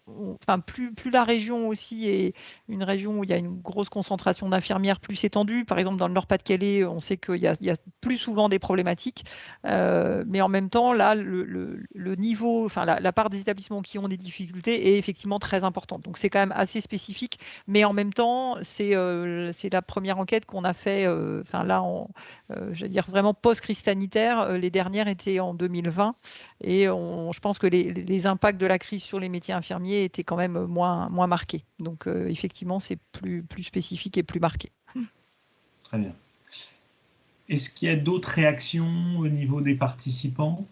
plus la région aussi est une région où il y a une grosse concentration d'infirmières plus étendue. Par exemple, dans le Nord-Pas-de-Calais, on sait qu'il y a plus souvent des problématiques. Mais en même temps, là, le niveau, la part des établissements qui ont des difficultés est effectivement très importante. Donc, c'est quand même assez spécifique. Mais en même temps, c'est la première enquête qu'on a fait. Je veux dire vraiment post-crise sanitaire. Les dernières étaient en 2020. Et je pense que les impacts de la crise sur les métiers infirmiers étaient quand même moins marqués. Donc, effectivement, c'est plus spécifique et plus marqué. Très bien. Est-ce qu'il y a d'autres réactions au niveau des participants?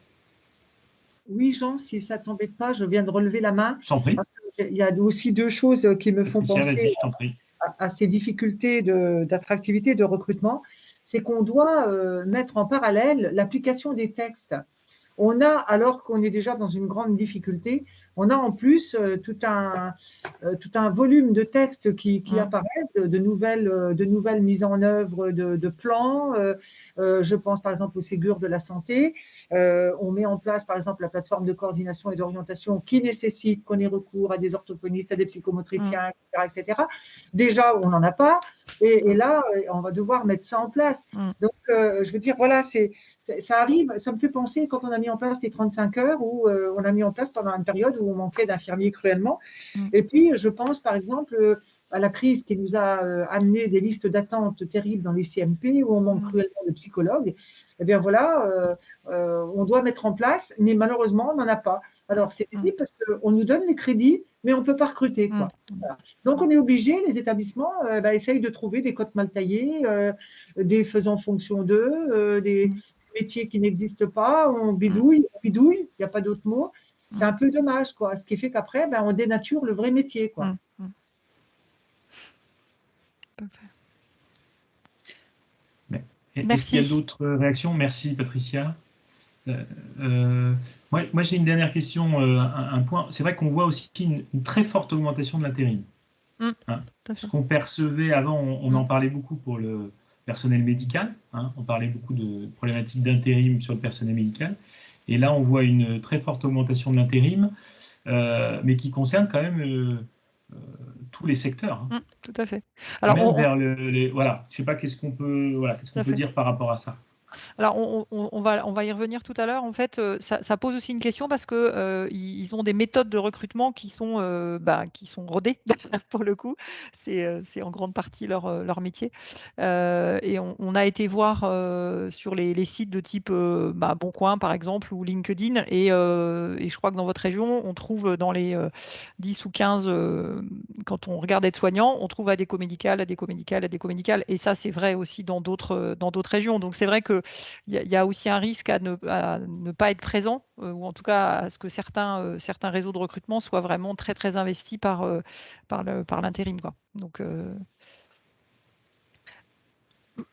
Oui, Jean, si ça ne t'embête pas, je viens de relever la main. Je t'en prie. Il y a aussi deux choses qui me font penser à ces difficultés d'attractivité, de recrutement. C'est qu'on doit mettre en parallèle l'application des textes. On a, alors qu'on est déjà dans une grande difficulté, on a en plus tout un volume de textes qui apparaissent, de nouvelles mises en œuvre de plans. Je pense par exemple au Ségur de la santé. On met en place par exemple la plateforme de coordination et d'orientation qui nécessite qu'on ait recours à des orthophonistes, à des psychomotriciens, etc. Déjà, on n'en a pas. Et là, on va devoir mettre ça en place. Donc, je veux dire, voilà, ça arrive, ça me fait penser quand on a mis en place les 35 heures, où on a mis en place pendant une période où on manquait d'infirmiers cruellement. Et puis, je pense par exemple à la crise qui nous a amené des listes d'attente terribles dans les CMP, où on manque cruellement de psychologues. Eh bien voilà, on doit mettre en place, mais malheureusement, on n'en a pas. Alors, c'est terrible parce qu'on nous donne les crédits, mais on ne peut pas recruter, quoi. Voilà. Donc, on est obligé, les établissements essayent de trouver des cotes mal taillées, des faisant fonction d'eux, des métiers qui n'existent pas, on bidouille, il n'y a pas d'autre mot. C'est un peu dommage, quoi. Ce qui fait qu'après, on dénature le vrai métier, quoi. Est-ce qu'il y a d'autres réactions? Merci, Patricia. Moi, j'ai une dernière question, un point. C'est vrai qu'on voit aussi une très forte augmentation de l'intérim. Ce qu'on percevait avant, on en parlait beaucoup pour le personnel médical. On parlait beaucoup de problématiques d'intérim sur le personnel médical. Et là, on voit une très forte augmentation de l'intérim, mais qui concerne quand même tous les secteurs. Tout à fait. Alors, même vers voilà. Je ne sais pas qu'est-ce qu'on peut dire par rapport à ça. Alors, on va y revenir tout à l'heure. En fait, ça pose aussi une question parce que ils ont des méthodes de recrutement qui sont rodées pour le coup. C'est en grande partie leur métier. Et on a été voir sur les sites de type Boncoin, par exemple, ou LinkedIn. Et je crois que dans votre région, on trouve dans les 10 ou 15, quand on regarde aide-soignant, on trouve ADECO-médical, ADECO-médical, ADECO-médical. Et ça, c'est vrai aussi dans d'autres régions. Donc, c'est vrai que il y a aussi un risque à ne pas être présent, ou en tout cas à ce que certains réseaux de recrutement soient vraiment très très investis par l'intérim, quoi. Donc,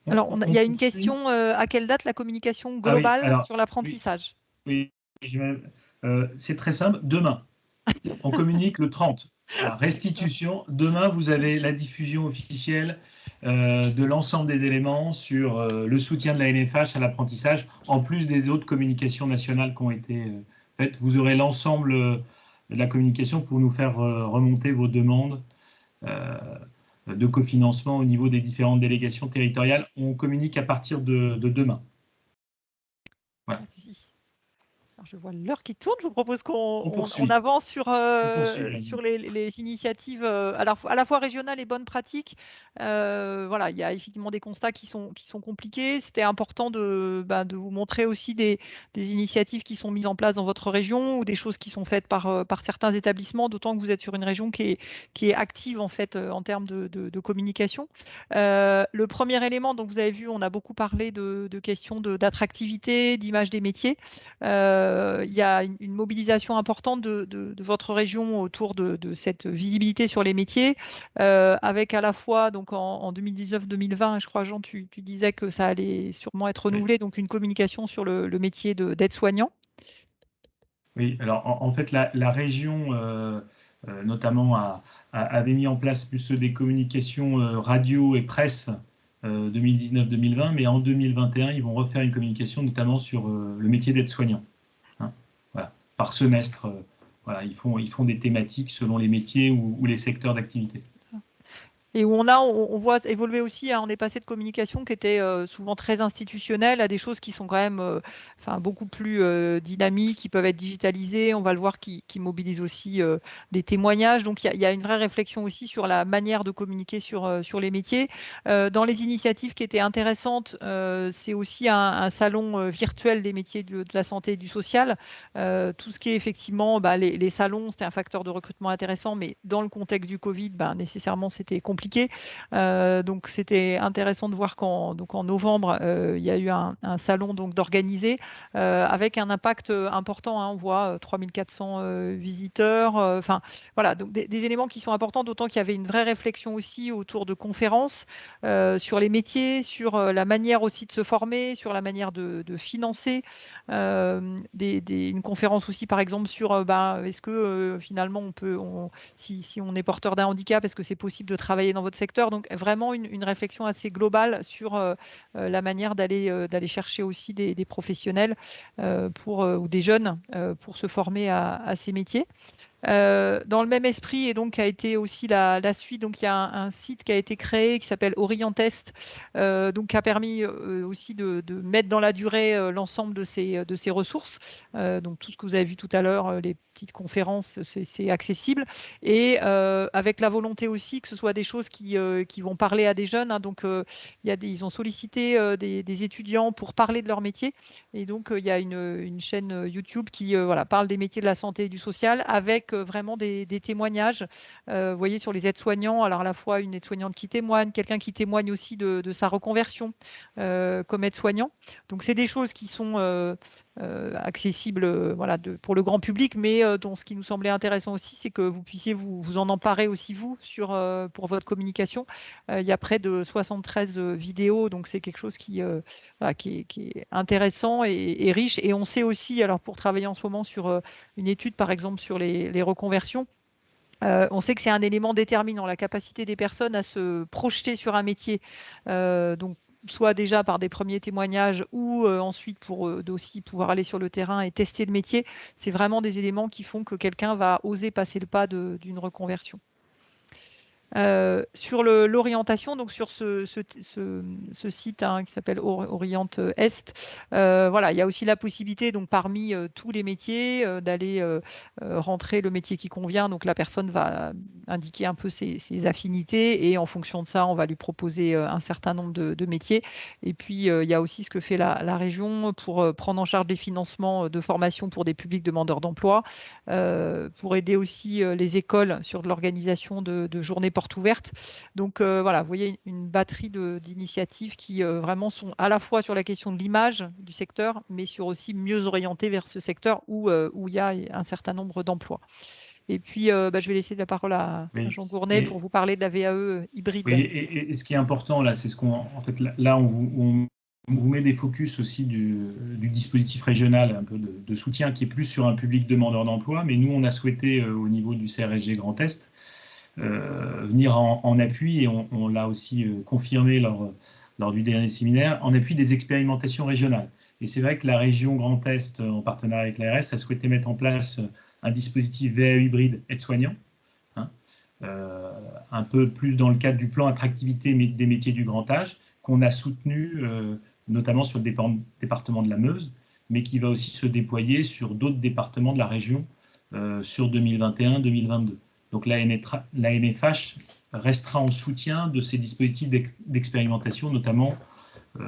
alors, il y a une question, à quelle date la communication Ah oui, globale alors, sur oui, l'apprentissage? oui, c'est très simple. Demain, on communique le 30. Voilà, restitution. Demain, vous avez la diffusion officielle de l'ensemble des éléments sur le soutien de la NFH à l'apprentissage, en plus des autres communications nationales qui ont été faites. Vous aurez l'ensemble de la communication pour nous faire remonter vos demandes de cofinancement au niveau des différentes délégations territoriales. On communique à partir de demain. Voilà. Merci. Alors, je vois l'heure qui tourne. Je vous propose qu'on poursuit. avance sur poursuit, les initiatives à la fois régionales et bonnes pratiques. Voilà, il y a effectivement des constats qui sont compliqués. C'était important de vous montrer aussi des initiatives qui sont mises en place dans votre région ou des choses qui sont faites par certains établissements, d'autant que vous êtes sur une région qui est active en fait en termes de communication. Le premier élément, donc vous avez vu, on a beaucoup parlé de questions d'attractivité, d'image des métiers. Il y a une mobilisation importante de votre région autour de cette visibilité sur les métiers, avec à la fois donc en 2019-2020, je crois Jean, tu disais que ça allait sûrement être renouvelé, donc une communication sur le métier d'aide-soignant. Oui, alors en fait, la région, notamment, avait mis en place plus des communications radio et presse 2019-2020, mais en 2021, ils vont refaire une communication notamment sur le métier d'aide-soignant. Hein, voilà, par semestre, voilà, ils font des thématiques selon les métiers ou les secteurs d'activité. Et où on voit évoluer aussi, hein, on est passé de communication qui était souvent très institutionnelle à des choses qui sont quand même beaucoup plus dynamiques, qui peuvent être digitalisées. On va le voir, qui mobilisent aussi des témoignages. Donc il y a une vraie réflexion aussi sur la manière de communiquer sur les métiers. Dans les initiatives qui étaient intéressantes, c'est aussi un salon virtuel des métiers de la santé et du social. Tout ce qui est effectivement les salons, c'était un facteur de recrutement intéressant, mais dans le contexte du Covid, nécessairement c'était compliqué. Donc c'était intéressant de voir qu'en novembre, il y a eu un salon d'organiser avec un impact important, hein, on voit 3400 visiteurs. Enfin voilà, donc des éléments qui sont importants, d'autant qu'il y avait une vraie réflexion aussi autour de conférences sur les métiers, sur la manière aussi de se former, sur la manière de financer. Une conférence aussi par exemple sur est-ce que finalement si on est porteur d'un handicap, est-ce que c'est possible de travailler dans votre secteur? Donc vraiment une réflexion assez globale sur la manière d'aller chercher aussi des professionnels ou des jeunes pour se former à ces métiers. Dans le même esprit, et donc qui a été aussi la suite, donc il y a un site qui a été créé qui s'appelle Orientest, donc qui a permis aussi de mettre dans la durée l'ensemble de ces ressources. Donc tout ce que vous avez vu tout à l'heure, les petites conférences, c'est accessible, et avec la volonté aussi que ce soit des choses qui vont parler à des jeunes, hein. Donc ils ont sollicité des étudiants pour parler de leur métier, et donc il y a une chaîne YouTube qui parle des métiers de la santé et du social avec vraiment des témoignages. Vous voyez sur les aides-soignants, alors à la fois une aide-soignante qui témoigne, quelqu'un qui témoigne aussi de sa reconversion comme aide-soignant. Donc c'est des choses qui sont accessibles pour le grand public, mais dont ce qui nous semblait intéressant aussi, c'est que vous puissiez vous en emparer aussi vous pour votre communication. Il y a près de 73 vidéos, donc c'est quelque chose qui est intéressant et riche. Et on sait aussi, alors pour travailler en ce moment sur une étude par exemple sur les reconversions, on sait que c'est un élément déterminant, la capacité des personnes à se projeter sur un métier. Donc soit déjà par des premiers témoignages ou ensuite pour aussi pouvoir aller sur le terrain et tester le métier. C'est vraiment des éléments qui font que quelqu'un va oser passer le pas d'une reconversion. Sur l'orientation, donc sur ce site qui s'appelle Oriente Est, voilà, il y a aussi la possibilité, donc parmi tous les métiers, d'aller rentrer le métier qui convient. Donc la personne va indiquer un peu ses affinités et en fonction de ça, on va lui proposer un certain nombre de métiers. Et puis il y a aussi ce que fait la région pour prendre en charge des financements de formation pour des publics demandeurs d'emploi, pour aider aussi les écoles sur l'organisation de journées portes ouvertes. Donc voilà, vous voyez une batterie d'initiatives qui vraiment sont à la fois sur la question de l'image du secteur, mais sur aussi mieux orienter vers ce secteur où il y a un certain nombre d'emplois. Et puis, je vais laisser la parole à Jean Gournay pour vous parler de la VAE hybride. Oui, et ce qui est important là, c'est ce qu'on, en fait, là, on vous met des focus aussi du dispositif régional, un peu de soutien qui est plus sur un public demandeur d'emploi, mais nous, on a souhaité, au niveau du CRSG Grand Est, venir en appui, et on l'a aussi confirmé lors du dernier séminaire, en appui des expérimentations régionales. Et c'est vrai que la région Grand Est, en partenariat avec l'ARS, a souhaité mettre en place un dispositif VAE hybride aide-soignant, un peu plus dans le cadre du plan attractivité des métiers du grand âge, qu'on a soutenu notamment sur le département de la Meuse, mais qui va aussi se déployer sur d'autres départements de la région sur 2021-2022. Donc l'AMFH restera en soutien de ces dispositifs d'expérimentation, notamment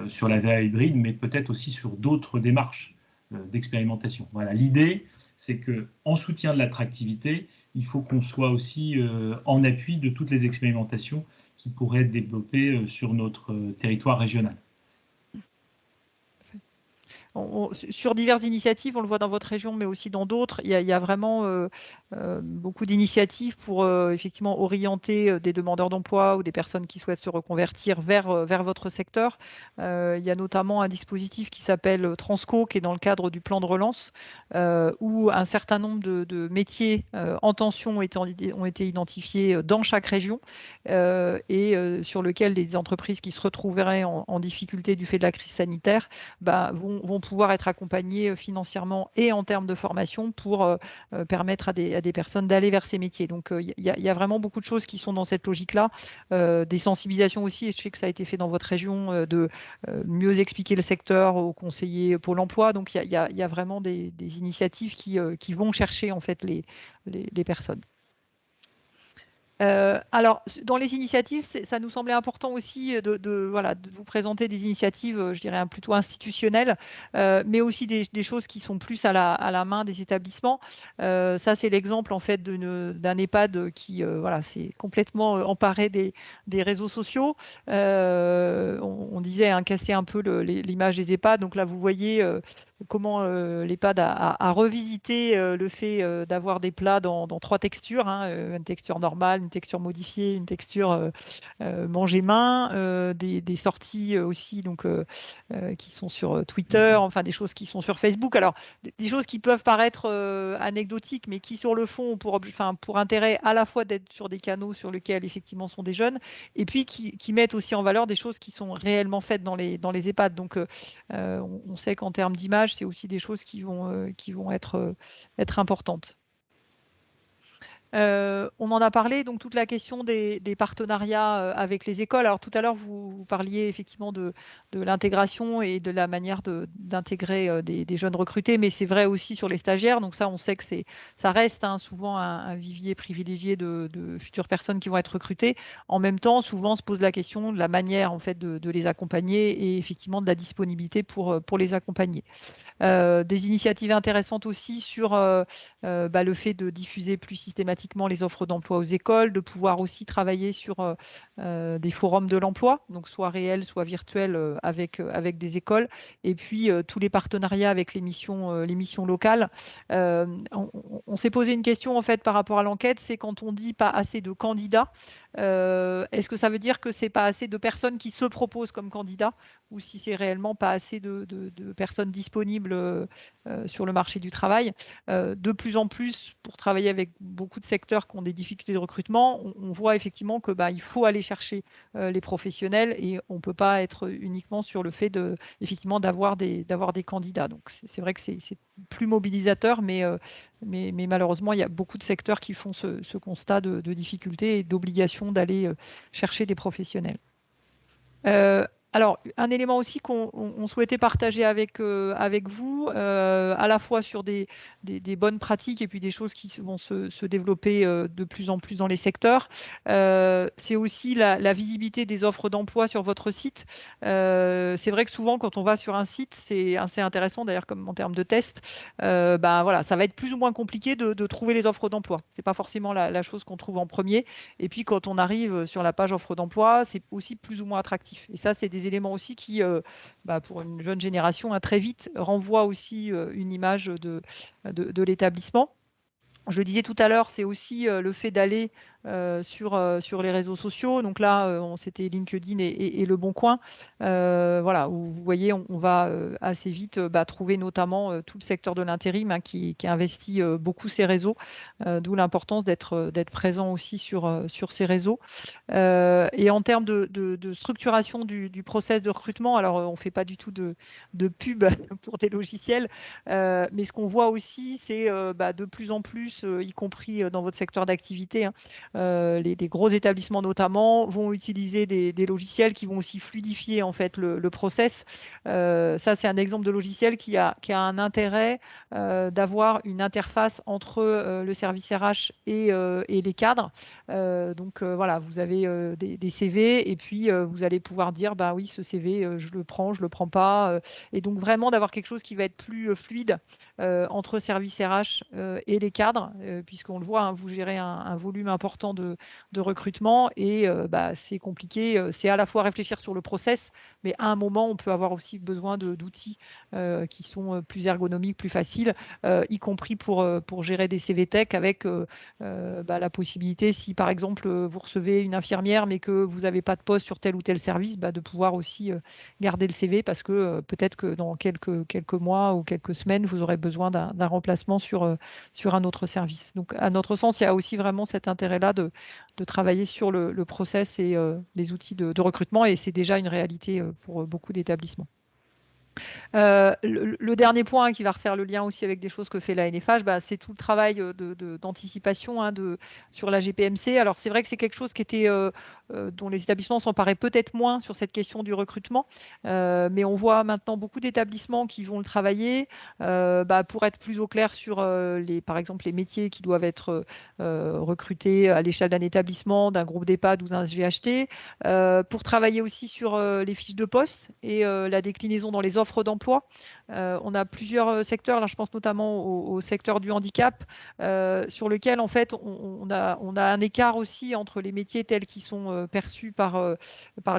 sur la VA hybride, mais peut-être aussi sur d'autres démarches d'expérimentation. Voilà, l'idée, c'est qu'en soutien de l'attractivité, il faut qu'on soit aussi en appui de toutes les expérimentations qui pourraient être développées sur notre territoire régional. Sur diverses initiatives, on le voit dans votre région, mais aussi dans d'autres, il y a vraiment beaucoup d'initiatives pour effectivement orienter des demandeurs d'emploi ou des personnes qui souhaitent se reconvertir vers votre secteur. Il y a notamment un dispositif qui s'appelle Transco, qui est dans le cadre du plan de relance, où un certain nombre de métiers en tension ont été identifiés dans chaque région et sur lequel les entreprises qui se retrouveraient en difficulté du fait de la crise sanitaire vont pouvoir être accompagnés financièrement et en termes de formation pour permettre à des personnes d'aller vers ces métiers. Donc, il y a vraiment beaucoup de choses qui sont dans cette logique-là. Des sensibilisations aussi, et je sais que ça a été fait dans votre région, de mieux expliquer le secteur aux conseillers Pôle emploi. Donc, il y a vraiment des initiatives qui vont chercher en fait les personnes. Alors, dans les initiatives, ça nous semblait important aussi de vous présenter des initiatives, je dirais, plutôt institutionnelles, mais aussi des choses qui sont plus à la main des établissements. Ça, c'est l'exemple en fait d'un EHPAD qui s'est complètement emparé des réseaux sociaux. On disait casser un peu l'image des EHPAD. Donc là, vous voyez comment l'EHPAD a revisité le fait d'avoir des plats dans 3 textures, une texture normale, une texture modifiée, une texture manger main, des sorties aussi donc qui sont sur Twitter, enfin des choses qui sont sur Facebook. Alors des choses qui peuvent paraître anecdotiques, mais qui sur le fond pour intérêt à la fois d'être sur des canaux sur lesquels effectivement sont des jeunes, et puis qui mettent aussi en valeur des choses qui sont réellement faites dans les EHPAD. Donc on sait qu'en termes d'image, c'est aussi des choses qui vont être importantes. On en a parlé, donc toute la question des partenariats avec les écoles. Alors tout à l'heure, vous parliez effectivement de l'intégration et de la manière d'intégrer des jeunes recrutés, mais c'est vrai aussi sur les stagiaires. Donc ça, on sait que ça reste souvent un vivier privilégié de futures personnes qui vont être recrutées. En même temps, souvent se pose la question de la manière en fait de les accompagner et effectivement de la disponibilité pour les accompagner. Des initiatives intéressantes aussi sur le fait de diffuser plus systématiquement les offres d'emploi aux écoles, de pouvoir aussi travailler sur des forums de l'emploi, donc soit réels, soit virtuels avec des écoles, et puis tous les partenariats avec les missions locales. On s'est posé une question en fait par rapport à l'enquête, c'est quand on dit pas assez de candidats, est-ce que ça veut dire que c'est pas assez de personnes qui se proposent comme candidats, ou si c'est réellement pas assez de personnes disponibles disponibles sur le marché du travail. De plus en plus, pour travailler avec beaucoup de secteurs qui ont des difficultés de recrutement, on voit effectivement que il faut aller chercher les professionnels et on ne peut pas être uniquement sur le fait effectivement d'avoir des candidats. Donc c'est vrai que c'est plus mobilisateur, mais malheureusement, il y a beaucoup de secteurs qui font ce constat de difficulté et d'obligation d'aller chercher des professionnels. Alors, un élément aussi qu'on souhaitait partager avec vous, à la fois sur des bonnes pratiques et puis des choses qui vont se développer de plus en plus dans les secteurs, c'est aussi la visibilité des offres d'emploi sur votre site. C'est vrai que souvent, quand on va sur un site, c'est assez intéressant d'ailleurs comme en termes de test, voilà, ça va être plus ou moins compliqué de trouver les offres d'emploi. C'est pas forcément la chose qu'on trouve en premier. Et puis, quand on arrive sur la page offre d'emploi, c'est aussi plus ou moins attractif. Et ça, c'est des éléments aussi qui, pour une jeune génération, très vite renvoient aussi une image de l'établissement. Je le disais tout à l'heure, c'est aussi le fait d'aller sur les réseaux sociaux. Donc là, c'était LinkedIn et Le Bon Coin. Voilà, où vous voyez, on va assez vite trouver notamment tout le secteur de l'intérim qui investit beaucoup ces réseaux, d'où l'importance d'être présent aussi sur ces réseaux. Et en termes de structuration du process de recrutement, alors on ne fait pas du tout de pub pour des logiciels, mais ce qu'on voit aussi, c'est de plus en plus, y compris dans votre secteur d'activité, les gros établissements notamment vont utiliser des logiciels qui vont aussi fluidifier en fait le process. Ça, c'est un exemple de logiciel qui a un intérêt d'avoir une interface entre le service RH et les cadres. Donc voilà, vous avez des CV et puis vous allez pouvoir dire oui, ce CV, je le prends pas. Et donc vraiment d'avoir quelque chose qui va être plus fluide entre service RH et les cadres, puisqu'on le voit, vous gérez un volume important de recrutement et c'est compliqué. C'est à la fois réfléchir sur le process, mais à un moment, on peut avoir aussi besoin d'outils qui sont plus ergonomiques, plus faciles, y compris pour gérer des CV tech avec la possibilité, si par exemple vous recevez une infirmière mais que vous n'avez pas de poste sur tel ou tel service, de pouvoir aussi garder le CV parce que peut-être que dans quelques mois ou quelques semaines, vous aurez besoin d'un remplacement sur un autre service. Donc à notre sens, il y a aussi vraiment cet intérêt-là de travailler sur le process et les outils de recrutement et c'est déjà une réalité pour beaucoup d'établissements. Le dernier point qui va refaire le lien aussi avec des choses que fait la NFH, c'est tout le travail d'anticipation sur la GPMC. Alors c'est vrai que c'est quelque chose qui était dont les établissements s'emparaient peut-être moins sur cette question du recrutement, mais on voit maintenant beaucoup d'établissements qui vont le travailler pour être plus au clair sur par exemple les métiers qui doivent être recrutés à l'échelle d'un établissement, d'un groupe d'EHPAD ou d'un GHT, pour travailler aussi sur les fiches de poste et la déclinaison dans les offres d'emploi. On a plusieurs secteurs, là je pense notamment au secteur du handicap, sur lequel en fait on a un écart aussi entre les métiers tels qu'ils sont perçus par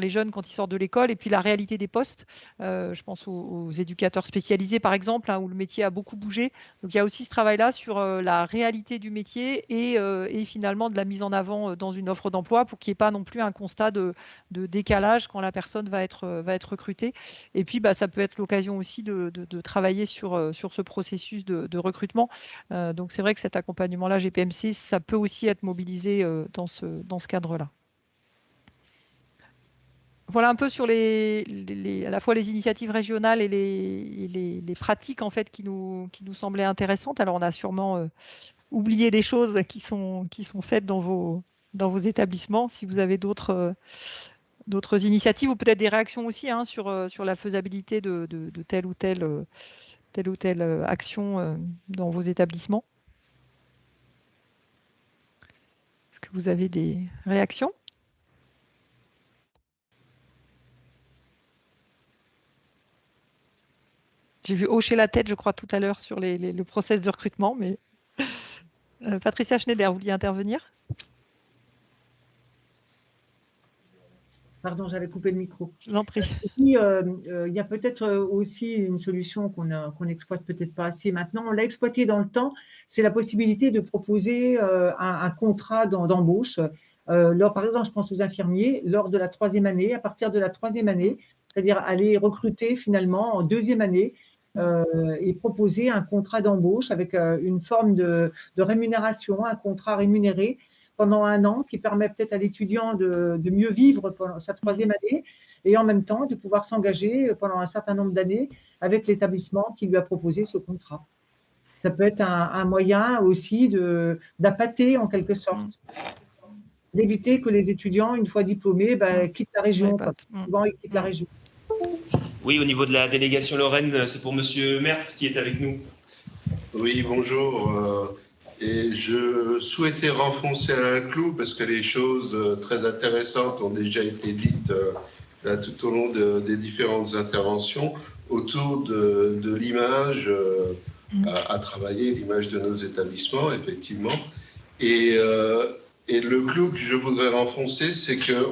les jeunes quand ils sortent de l'école et puis la réalité des postes. Je pense aux éducateurs spécialisés par exemple, où le métier a beaucoup bougé. Donc il y a aussi ce travail-là sur la réalité du métier et finalement de la mise en avant dans une offre d'emploi pour qu'il n'y ait pas non plus un constat de décalage quand la personne va être recrutée. Et puis ça peut être l'occasion aussi de travailler sur ce processus de recrutement. Donc c'est vrai que cet accompagnement-là GPMC, ça peut aussi être mobilisé dans ce cadre-là. Voilà un peu sur à la fois les initiatives régionales et les pratiques en fait qui nous semblaient intéressantes. Alors on a sûrement oublié des choses qui sont faites dans vos établissements. Si vous avez d'autres initiatives ou peut-être des réactions aussi sur la faisabilité de telle ou telle action dans vos établissements. Est-ce que vous avez des réactions ? J'ai vu hocher la tête, je crois, tout à l'heure sur le process de recrutement, mais Patricia Schneider, vous vouliez intervenir ? Pardon, j'avais coupé le micro. Je vous en prie. Il y a peut-être aussi une solution qu'on n'exploite peut-être pas assez maintenant. On l'a exploité dans le temps, c'est la possibilité de proposer un contrat d'embauche. Par exemple, je pense aux infirmiers, lors de la 3e année, à partir de la 3e année, c'est-à-dire aller recruter finalement en 2e année et proposer un contrat d'embauche avec une forme de rémunération, un contrat rémunéré pendant 1 an qui permet peut-être à l'étudiant de mieux vivre pendant sa 3e année et en même temps de pouvoir s'engager pendant un certain nombre d'années avec l'établissement qui lui a proposé ce contrat. Ça peut être un moyen aussi d'appâter en quelque sorte, d'éviter que les étudiants, une fois diplômés, quittent la région. Souvent, ils quittent la région. Oui, au niveau de la délégation Lorraine, c'est pour Monsieur Mertz qui est avec nous. Oui, bonjour. Et je souhaitais renfoncer un clou parce que les choses très intéressantes ont déjà été dites là, tout au long des différentes interventions autour de l'image à travailler, l'image de nos établissements, effectivement. Et le clou que je voudrais renfoncer, c'est que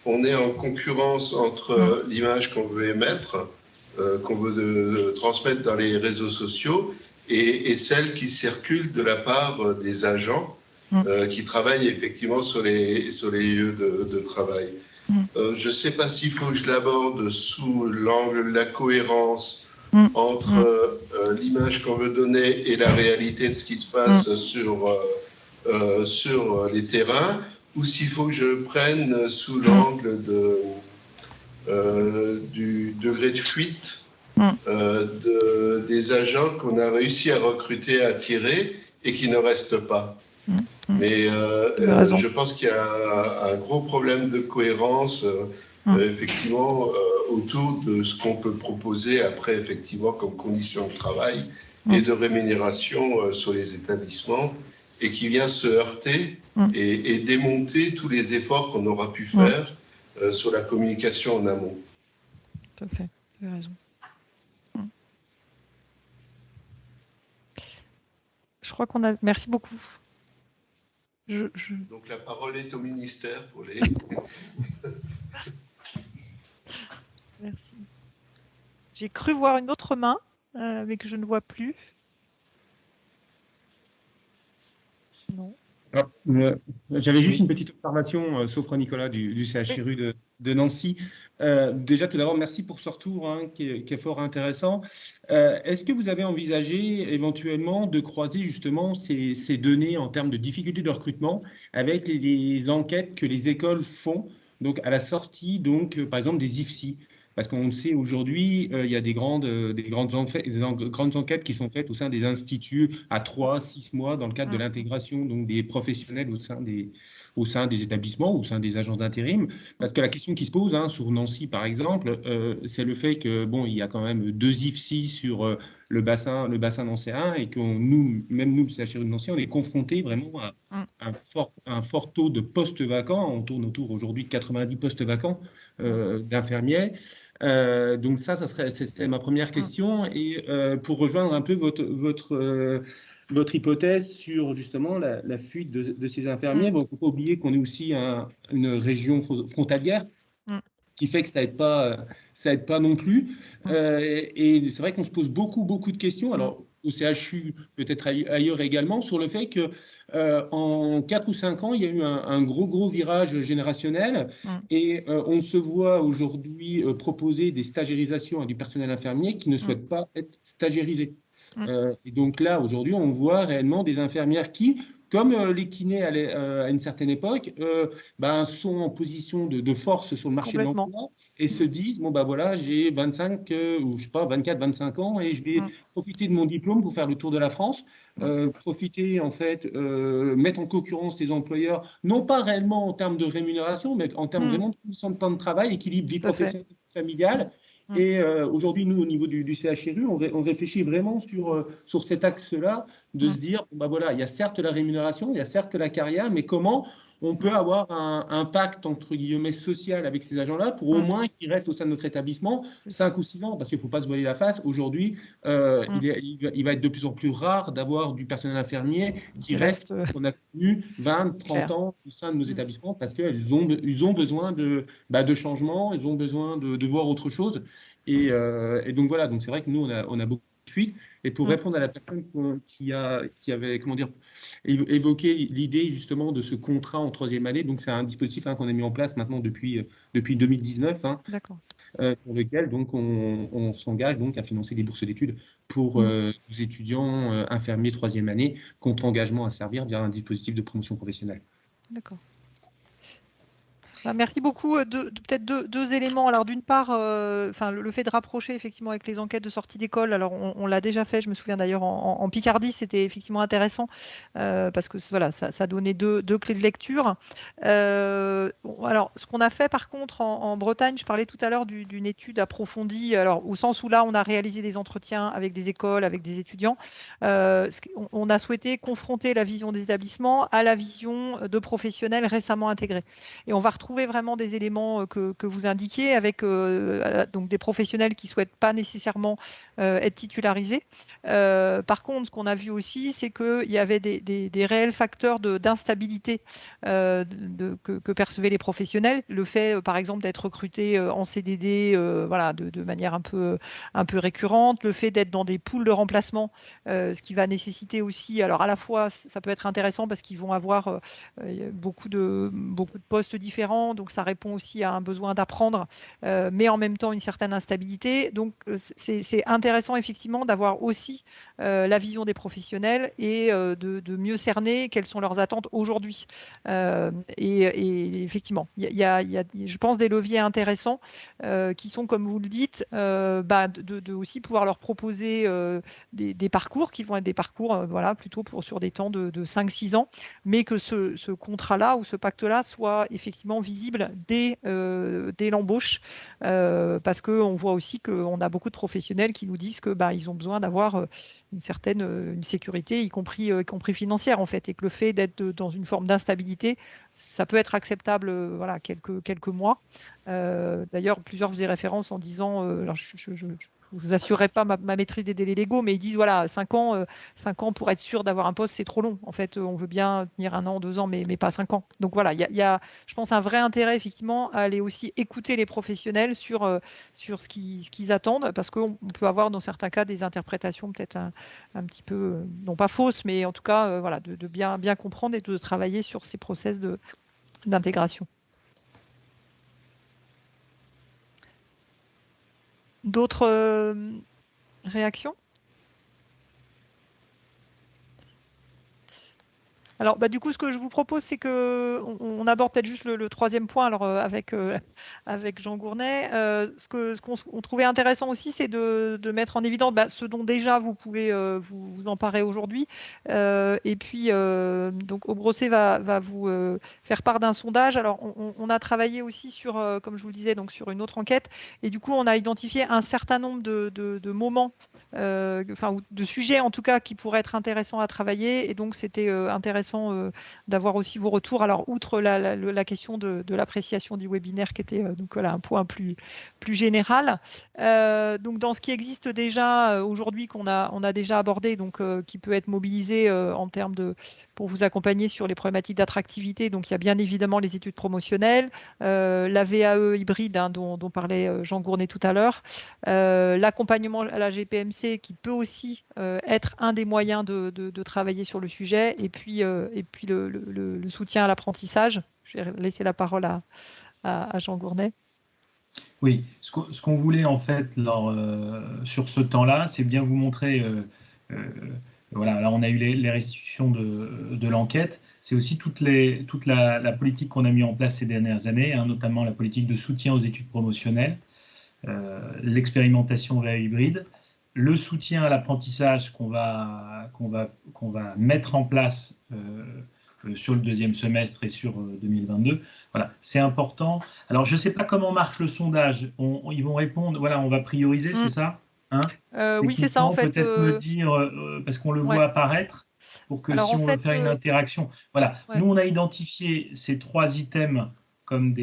on est en concurrence entre l'image qu'on veut émettre, qu'on veut transmettre dans les réseaux sociaux, et celle qui circule de la part des agents qui travaillent effectivement sur les lieux de travail. Je ne sais pas s'il faut que je l'aborde sous l'angle de la cohérence entre l'image qu'on veut donner et la réalité de ce qui se passe sur les terrains, ou s'il faut que je prenne sous l'angle du degré de fuite des agents qu'on a réussi à recruter, à attirer et qui ne restent pas. Mais je pense qu'il y a un gros problème de cohérence effectivement autour de ce qu'on peut proposer après effectivement comme conditions de travail et de rémunération sur les établissements, et qui vient se heurter et démonter tous les efforts qu'on aura pu faire sur la communication en amont. Tout à fait, tu as raison. Je crois qu'on a... Merci beaucoup. Donc la parole est au ministère pour les... Merci. J'ai cru voir une autre main, mais que je ne vois plus. Non. J'avais juste une petite observation, Sopra Nicolas du CHRU de Nancy. Déjà, tout d'abord, merci pour ce retour qui est fort intéressant. Est-ce que vous avez envisagé éventuellement de croiser justement ces données en termes de difficultés de recrutement avec les enquêtes que les écoles font donc à la sortie, par exemple, des IFSI? Parce qu'on le sait aujourd'hui, il y a des grandes enquêtes qui sont faites au sein des instituts à 3-6 mois dans le cadre de l'intégration des professionnels au sein des établissements, au sein des agences d'intérim. Parce que la question qui se pose sur Nancy, par exemple, c'est le fait que il y a quand même 2 IFSI sur le bassin nancéen, et que même nous, le CHRU de Nancy, on est confrontés vraiment à un fort taux de postes vacants. On tourne autour aujourd'hui de 90 postes vacants d'infirmiers. Donc c'est ma première question. Et pour rejoindre un peu votre hypothèse sur justement la fuite de ces infirmiers, il ne faut pas oublier qu'on est aussi une région frontalière, qui fait que ça aide pas non plus. Et c'est vrai qu'on se pose beaucoup de questions. Alors au CHU, peut-être ailleurs également, sur le fait que en 4 ou 5 ans, il y a eu un gros virage générationnel, et on se voit aujourd'hui proposer des stagiairisations à du personnel infirmier qui ne souhaite pas être stagiairisé. Et donc là, aujourd'hui, on voit réellement des infirmières qui, comme les kinés à une certaine époque, sont en position de force sur le marché de l'emploi et se disent voilà, j'ai 24, 25 ans et je vais profiter de mon diplôme pour faire le tour de la France, profiter en fait, mettre en concurrence les employeurs, non pas réellement en termes de rémunération, mais en termes vraiment de conditions de temps de travail, équilibre vie professionnelle et familiale. Et aujourd'hui, nous, au niveau du CHRU, on réfléchit vraiment sur cet axe-là, de se dire, voilà, il y a certes la rémunération, il y a certes la carrière, mais comment on peut avoir un pacte, entre guillemets, social avec ces agents-là, pour au moins qu'ils restent au sein de notre établissement 5 ou 6 ans, parce qu'il ne faut pas se voiler la face. Aujourd'hui, il va être de plus en plus rare d'avoir du personnel infirmier qui reste, qu'on a connu 20, 30 ans au sein de nos établissements, parce qu'ils ont besoin de changement, ils ont besoin de voir autre chose. Et donc voilà, donc c'est vrai que nous, on a beaucoup de fuites. Et pour répondre à la personne qui avait évoqué l'idée justement de ce contrat en 3e année, donc c'est un dispositif qu'on a mis en place maintenant depuis 2019. D'accord. pour lequel donc on s'engage donc à financer des bourses d'études pour les étudiants infirmiers 3e année contre engagement à servir via un dispositif de promotion professionnelle. D'accord. Merci beaucoup. Peut-être deux éléments. Alors d'une part, le fait de rapprocher effectivement avec les enquêtes de sortie d'école. Alors on l'a déjà fait. Je me souviens d'ailleurs en Picardie, c'était effectivement intéressant parce que voilà, ça donnait deux clés de lecture. Alors ce qu'on a fait par contre en Bretagne, je parlais tout à l'heure d'une étude approfondie. Alors au sens où là, on a réalisé des entretiens avec des écoles, avec des étudiants. On a souhaité confronter la vision des établissements à la vision de professionnels récemment intégrés. Et on va retrouver vraiment des éléments que vous indiquiez avec donc des professionnels qui ne souhaitent pas nécessairement être titularisés. Par contre, ce qu'on a vu aussi, c'est qu'il y avait des réels facteurs d'instabilité que percevaient les professionnels. Le fait, par exemple, d'être recruté en CDD voilà, de manière un peu récurrente, le fait d'être dans des poules de remplacement, ce qui va nécessiter aussi, alors à la fois, ça peut être intéressant parce qu'ils vont avoir beaucoup de postes différents, donc ça répond aussi à un besoin d'apprendre, mais en même temps une certaine instabilité. Donc c'est intéressant effectivement d'avoir aussi la vision des professionnels et de mieux cerner quelles sont leurs attentes aujourd'hui. Et effectivement, il y a, je pense, des leviers intéressants qui sont, comme vous le dites, de aussi pouvoir leur proposer des parcours qui vont être des parcours voilà, plutôt sur des temps de 5-6 ans, mais que ce contrat-là ou ce pacte-là soit effectivement visible dès l'embauche, parce qu'on voit aussi qu'on a beaucoup de professionnels qui nous disent que ils ont besoin d'avoir une sécurité, y compris financière en fait, et que le fait d'être dans une forme d'instabilité, ça peut être acceptable voilà, quelques mois. D'ailleurs, plusieurs faisaient référence en disant, alors je vous assurerai pas ma maîtrise des délais légaux, mais ils disent voilà, 5 ans pour être sûr d'avoir un poste, c'est trop long. En fait, on veut bien tenir 1 an, 2 ans, mais pas 5 ans. Donc voilà, il y a, je pense, un vrai intérêt effectivement à aller aussi écouter les professionnels sur ce qu'ils attendent, parce qu'on peut avoir dans certains cas des interprétations peut-être un petit peu, non pas fausses, mais en tout cas voilà, de bien comprendre et de travailler sur ces process d'intégration. D'autres réactions? Alors, du coup, ce que je vous propose, c'est qu'on aborde peut-être juste le 3e point alors, avec Jean Gournay. Ce qu'on trouvait intéressant aussi, c'est de mettre en évidence ce dont déjà vous pouvez vous emparer aujourd'hui. Et puis, donc, Aubrosset va vous faire part d'un sondage. Alors, on a travaillé aussi sur, comme je vous le disais, donc, sur une autre enquête. Et du coup, on a identifié un certain nombre de moments, ou de sujets en tout cas, qui pourraient être intéressants à travailler. Et donc, c'était intéressant d'avoir aussi vos retours. Alors, outre la question de l'appréciation du webinaire qui était donc voilà, un point plus général. Donc, dans ce qui existe déjà aujourd'hui, qu'on a déjà abordé, donc qui peut être mobilisé en termes pour vous accompagner sur les problématiques d'attractivité. Donc, il y a bien évidemment les études promotionnelles, la VAE hybride dont parlait Jean Gournay tout à l'heure, l'accompagnement à la GPMC qui peut aussi être un des moyens de travailler sur le sujet, et puis le soutien à l'apprentissage. Je vais laisser la parole à Jean Gournay. Oui, ce qu'on voulait en fait sur ce temps-là, c'est bien vous montrer, voilà, là on a eu les restitutions de l'enquête, c'est aussi toute la politique qu'on a mis en place ces dernières années, notamment la politique de soutien aux études promotionnelles, l'expérimentation VAE hybride, le soutien à l'apprentissage qu'on va mettre en place sur le 2e semestre et sur 2022. Voilà, c'est important. Alors, je ne sais pas comment marche le sondage. Ils vont répondre, voilà, on va prioriser, c'est ça, oui, c'est ça, en fait. Peut-être me dire, parce qu'on le voit apparaître, pour que alors, si on veut faire une interaction. Voilà, nous, on a identifié ces 3 items comme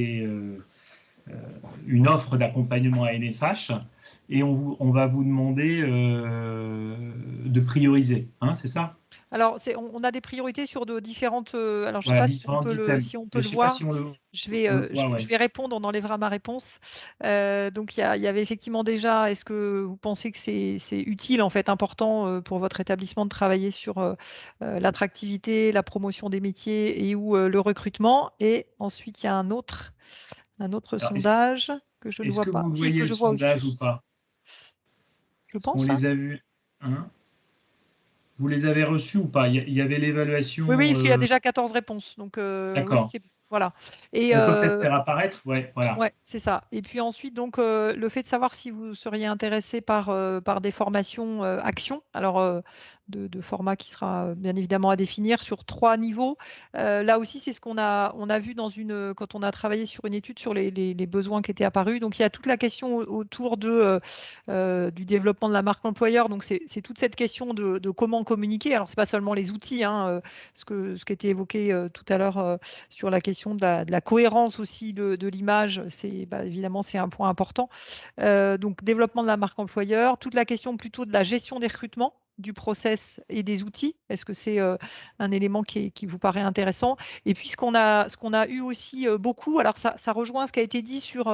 une offre d'accompagnement à NFH, et on va vous demander de prioriser, c'est ça? Alors, on a des priorités sur de différentes. Alors, je ne sais pas si on peut le voir. Je vais répondre, on enlèvera ma réponse. Donc, il y avait effectivement déjà, est-ce que vous pensez que c'est utile, en fait, important pour votre établissement de travailler sur l'attractivité, la promotion des métiers et ou le recrutement? Et ensuite, il y a un autre sondage. que je ne Est-ce vois que pas. vous Si, voyez que le je vois sondage aussi. ou pas? Je On pense. Hein. les a vus. Hein, vous les avez reçus ou pas? Il y avait l'évaluation. Oui, parce qu'il y a déjà 14 réponses. Donc, oui, D'accord. voilà. Et, On peut peut-être faire apparaître. Ouais, voilà. ouais, c'est ça. Et puis ensuite, donc, le fait de savoir si vous seriez intéressé par des formations actions, alors de format qui sera bien évidemment à définir sur 3 niveaux. Là aussi, c'est ce qu'on a vu quand on a travaillé sur une étude sur les besoins qui étaient apparus. Donc, il y a toute la question autour du développement de la marque employeur. Donc, c'est toute cette question de comment communiquer. Alors, c'est pas seulement les outils, hein, ce qui était évoqué tout à l'heure sur la question de la cohérence aussi de l'image, évidemment c'est un point important. Donc développement de la marque employeur, toute la question plutôt de la gestion des recrutements, du process et des outils. Est-ce que c'est un élément qui vous paraît intéressant? Et puis ce qu'on a eu aussi beaucoup, alors ça rejoint ce qui a été dit sur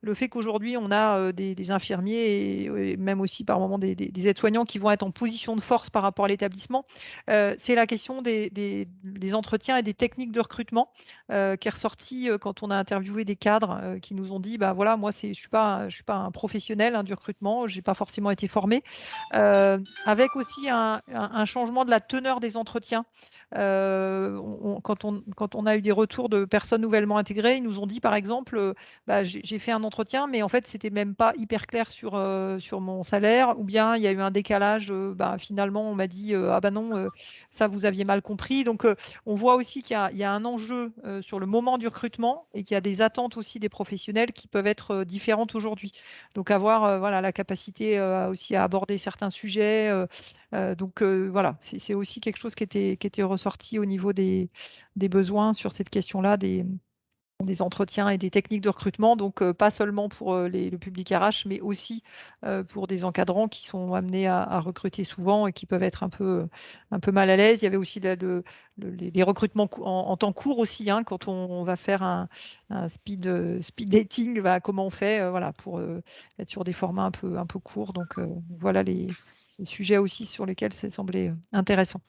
le fait qu'aujourd'hui on a des infirmiers et même aussi par moment des aides-soignants qui vont être en position de force par rapport à l'établissement. C'est la question des entretiens et des techniques de recrutement qui est ressortie quand on a interviewé des cadres qui nous ont dit, bah voilà, moi je suis pas un professionnel du recrutement, j'ai pas forcément été formé, avec aussi un changement de la teneur des entretiens. Quand on a eu des retours de personnes nouvellement intégrées, ils nous ont dit par exemple, bah, j'ai fait un entretien, mais en fait c'était même pas hyper clair sur mon salaire, ou bien il y a eu un décalage. Bah, finalement on m'a dit ah bah non, ça vous aviez mal compris. Donc on voit aussi qu'il y a un enjeu sur le moment du recrutement et qu'il y a des attentes aussi des professionnels qui peuvent être différentes aujourd'hui. Donc avoir voilà, la capacité aussi à aborder certains sujets. Donc voilà, c'est aussi quelque chose qui était ressorti au niveau des besoins sur cette question-là, des entretiens et des techniques de recrutement, donc pas seulement pour le public RH, mais aussi pour des encadrants qui sont amenés à recruter souvent et qui peuvent être un peu mal à l'aise. Il y avait aussi les recrutements en temps court aussi, hein, quand on va faire un speed dating, bah, comment on fait voilà, pour être sur des formats un peu courts. Donc voilà les sujets aussi sur lesquels ça semblait intéressant.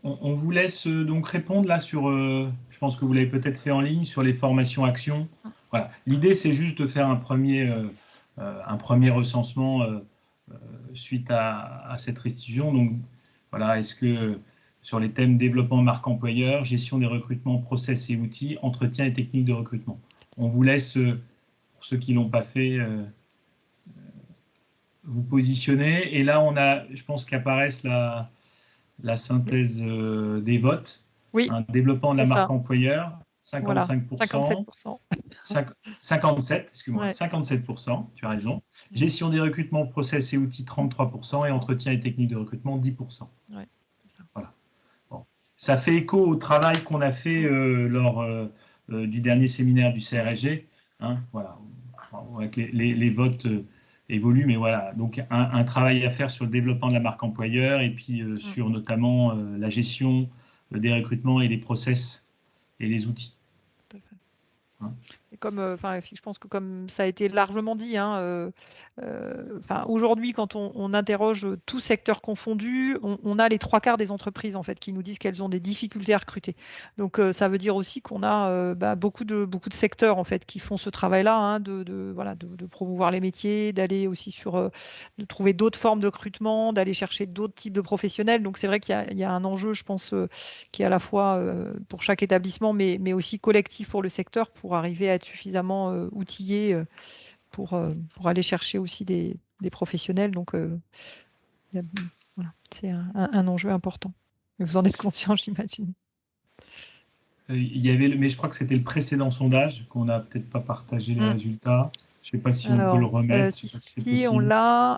On vous laisse donc répondre là sur, je pense que vous l'avez peut-être fait en ligne, sur les formations actions. Voilà. L'idée, c'est juste de faire un premier recensement suite à cette restitution. Donc, voilà, est-ce que sur les thèmes développement marque employeur, gestion des recrutements, process et outils, entretien et techniques de recrutement. On vous laisse, pour ceux qui ne l'ont pas fait, vous positionner. Et là, on a, je pense qu'apparaissent la synthèse des votes. Oui, un développement de la marque employeur, 55%, voilà, 57%. 57, excuse-moi, Ouais. 57%, tu as raison. Gestion des recrutements, process et outils, 33%, et entretien et techniques de recrutement, 10%. Ouais, c'est ça. Voilà. Bon. Ça fait écho au travail qu'on a fait lors du dernier séminaire du CRSG. Hein, voilà. Avec les votes évoluent, mais voilà. Donc, un travail à faire sur le développement de la marque employeur et puis sur notamment la gestion des recrutements et les process et les outils. Tout à fait. Hein. Et comme, je pense que comme ça a été largement dit, hein, aujourd'hui, quand on interroge tout secteur confondu, on a les 3/4 des entreprises en fait qui nous disent qu'elles ont des difficultés à recruter. Donc ça veut dire aussi qu'on a beaucoup de secteurs en fait qui font ce travail-là, hein, de promouvoir les métiers, d'aller aussi de trouver d'autres formes de recrutement, d'aller chercher d'autres types de professionnels. Donc c'est vrai qu'il y a un enjeu, je pense, qui est à la fois pour chaque établissement, mais aussi collectif pour le secteur, pour arriver à être suffisamment outillé pour aller chercher aussi des professionnels. Donc, voilà, c'est un enjeu important. Vous en êtes conscient, j'imagine. Mais je crois que c'était le précédent sondage qu'on n'a peut-être pas partagé les résultats. Je ne sais pas si on peut le remettre. Si on l'a.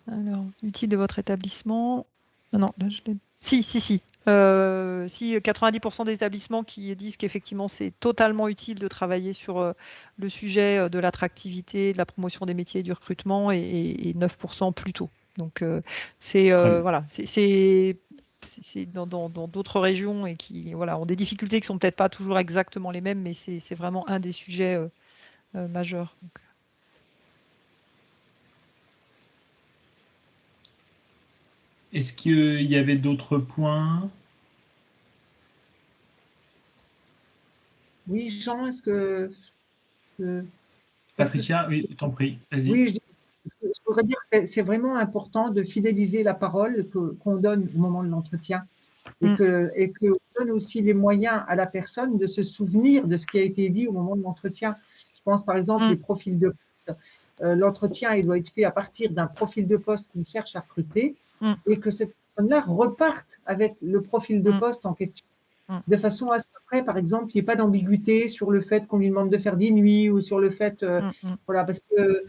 Alors, utile de votre établissement. Non, là, je l'ai. Si. Si 90% des établissements qui disent qu'effectivement c'est totalement utile de travailler sur le sujet de l'attractivité, de la promotion des métiers et du recrutement, et 9% plus tôt. Donc c'est dans d'autres régions et qui ont des difficultés qui sont peut-être pas toujours exactement les mêmes, mais c'est vraiment un des sujets majeurs. Donc. Est-ce qu'il y avait d'autres points? Oui, Jean, est-ce que... Patricia, oui, t'en prie, vas-y. Oui, je voudrais dire que c'est vraiment important de fidéliser la parole qu'on donne au moment de l'entretien et qu'on donne aussi les moyens à la personne de se souvenir de ce qui a été dit au moment de l'entretien. Je pense par exemple les profils de poste. L'entretien, il doit être fait à partir d'un profil de poste qu'on cherche à recruter et que cette personne-là reparte avec le profil de poste en question. De façon à ce qu'après, par exemple, il n'y ait pas d'ambiguïté sur le fait qu'on lui demande de faire des nuits ou sur le fait, voilà, parce que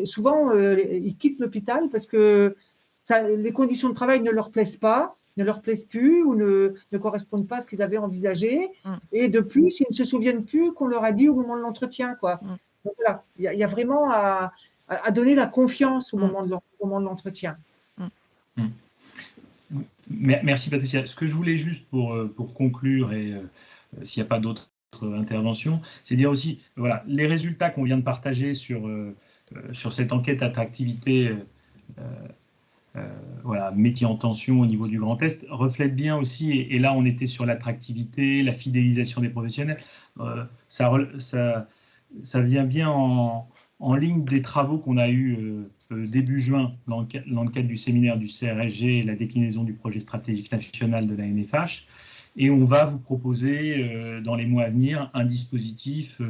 souvent, ils quittent l'hôpital parce que les conditions de travail ne leur plaisent pas, ne leur plaisent plus ou ne correspondent pas à ce qu'ils avaient envisagé. Et de plus, ils ne se souviennent plus qu'on leur a dit au moment de l'entretien, quoi. Donc voilà, il y a vraiment à donner la confiance au moment de l'entretien. Merci Patricia. Ce que je voulais juste pour conclure et s'il n'y a pas d'autres interventions, c'est dire aussi, voilà, les résultats qu'on vient de partager sur cette enquête attractivité, voilà, métier en tension au niveau du Grand Est, reflètent bien aussi, et là on était sur l'attractivité, la fidélisation des professionnels, ça vient bien en ligne des travaux qu'on a eus début juin dans le cadre du séminaire du CRSG et la déclinaison du projet stratégique national de la NFH. Et on va vous proposer dans les mois à venir un dispositif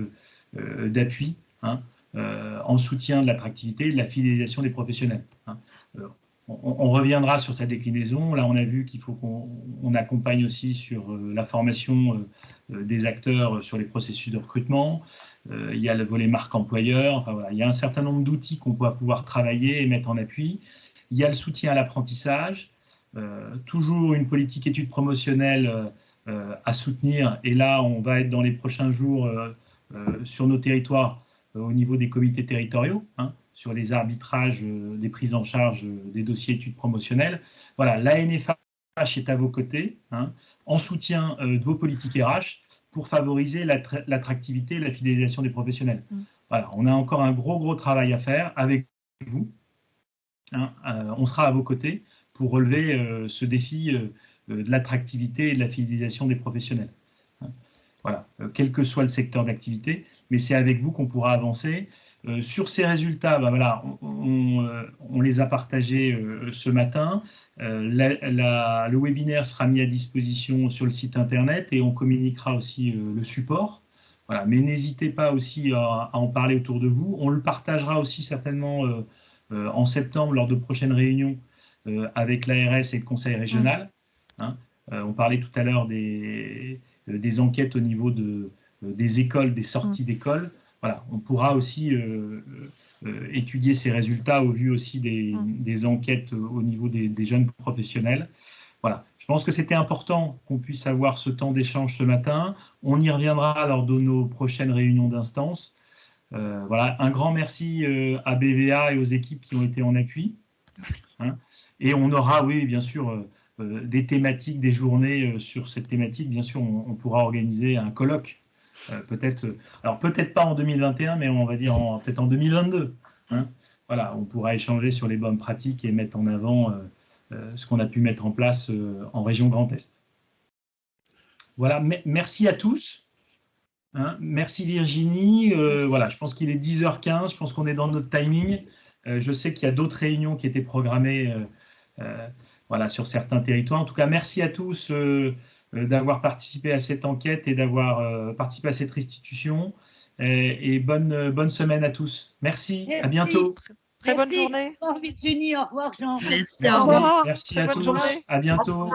d'appui en soutien de l'attractivité et de la fidélisation des professionnels. On reviendra sur sa déclinaison. Là, on a vu qu'il faut qu'on accompagne aussi sur la formation des acteurs sur les processus de recrutement. Il y a le volet marque employeur. Enfin, voilà, il y a un certain nombre d'outils qu'on va pouvoir travailler et mettre en appui. Il y a le soutien à l'apprentissage. Toujours une politique études promotionnelles à soutenir. Et là, on va être dans les prochains jours sur nos territoires au niveau des comités territoriaux, sur les arbitrages des prises en charge des dossiers études promotionnelles. Voilà, la NFH est à vos côtés, en soutien de vos politiques RH pour favoriser l'attractivité et la fidélisation des professionnels. Voilà, on a encore un gros travail à faire avec vous. On sera à vos côtés pour relever ce défi de l'attractivité et de la fidélisation des professionnels. Voilà, quel que soit le secteur d'activité, mais c'est avec vous qu'on pourra avancer. Sur ces résultats, voilà, on les a partagés ce matin. Le webinaire sera mis à disposition sur le site internet et on communiquera aussi le support. Voilà, mais n'hésitez pas aussi à en parler autour de vous. On le partagera aussi certainement en septembre lors de prochaines réunions avec l'ARS et le Conseil régional. On parlait tout à l'heure des enquêtes au niveau des écoles, des sorties d'école. Voilà, on pourra aussi étudier ces résultats au vu aussi des enquêtes au niveau des jeunes professionnels. Voilà, je pense que c'était important qu'on puisse avoir ce temps d'échange ce matin. On y reviendra lors de nos prochaines réunions d'instance. Voilà, un grand merci à BVA et aux équipes qui ont été en appui. Et on aura, oui, bien sûr, des thématiques, des journées sur cette thématique. Bien sûr, on pourra organiser un colloque. Peut-être pas en 2021, mais on va dire peut-être en 2022. Voilà, on pourra échanger sur les bonnes pratiques et mettre en avant ce qu'on a pu mettre en place en région Grand Est. Voilà, merci à tous. Merci Virginie. Voilà, je pense qu'il est 10h15, je pense qu'on est dans notre timing. Je sais qu'il y a d'autres réunions qui étaient programmées voilà, sur certains territoires. En tout cas, merci à tous d'avoir participé à cette enquête et d'avoir participé à cette restitution. Et bonne semaine à tous. Merci. À bientôt. Très bonne journée. Au revoir Virginie, au revoir Jean. Merci, au revoir. Merci à tous. À bientôt.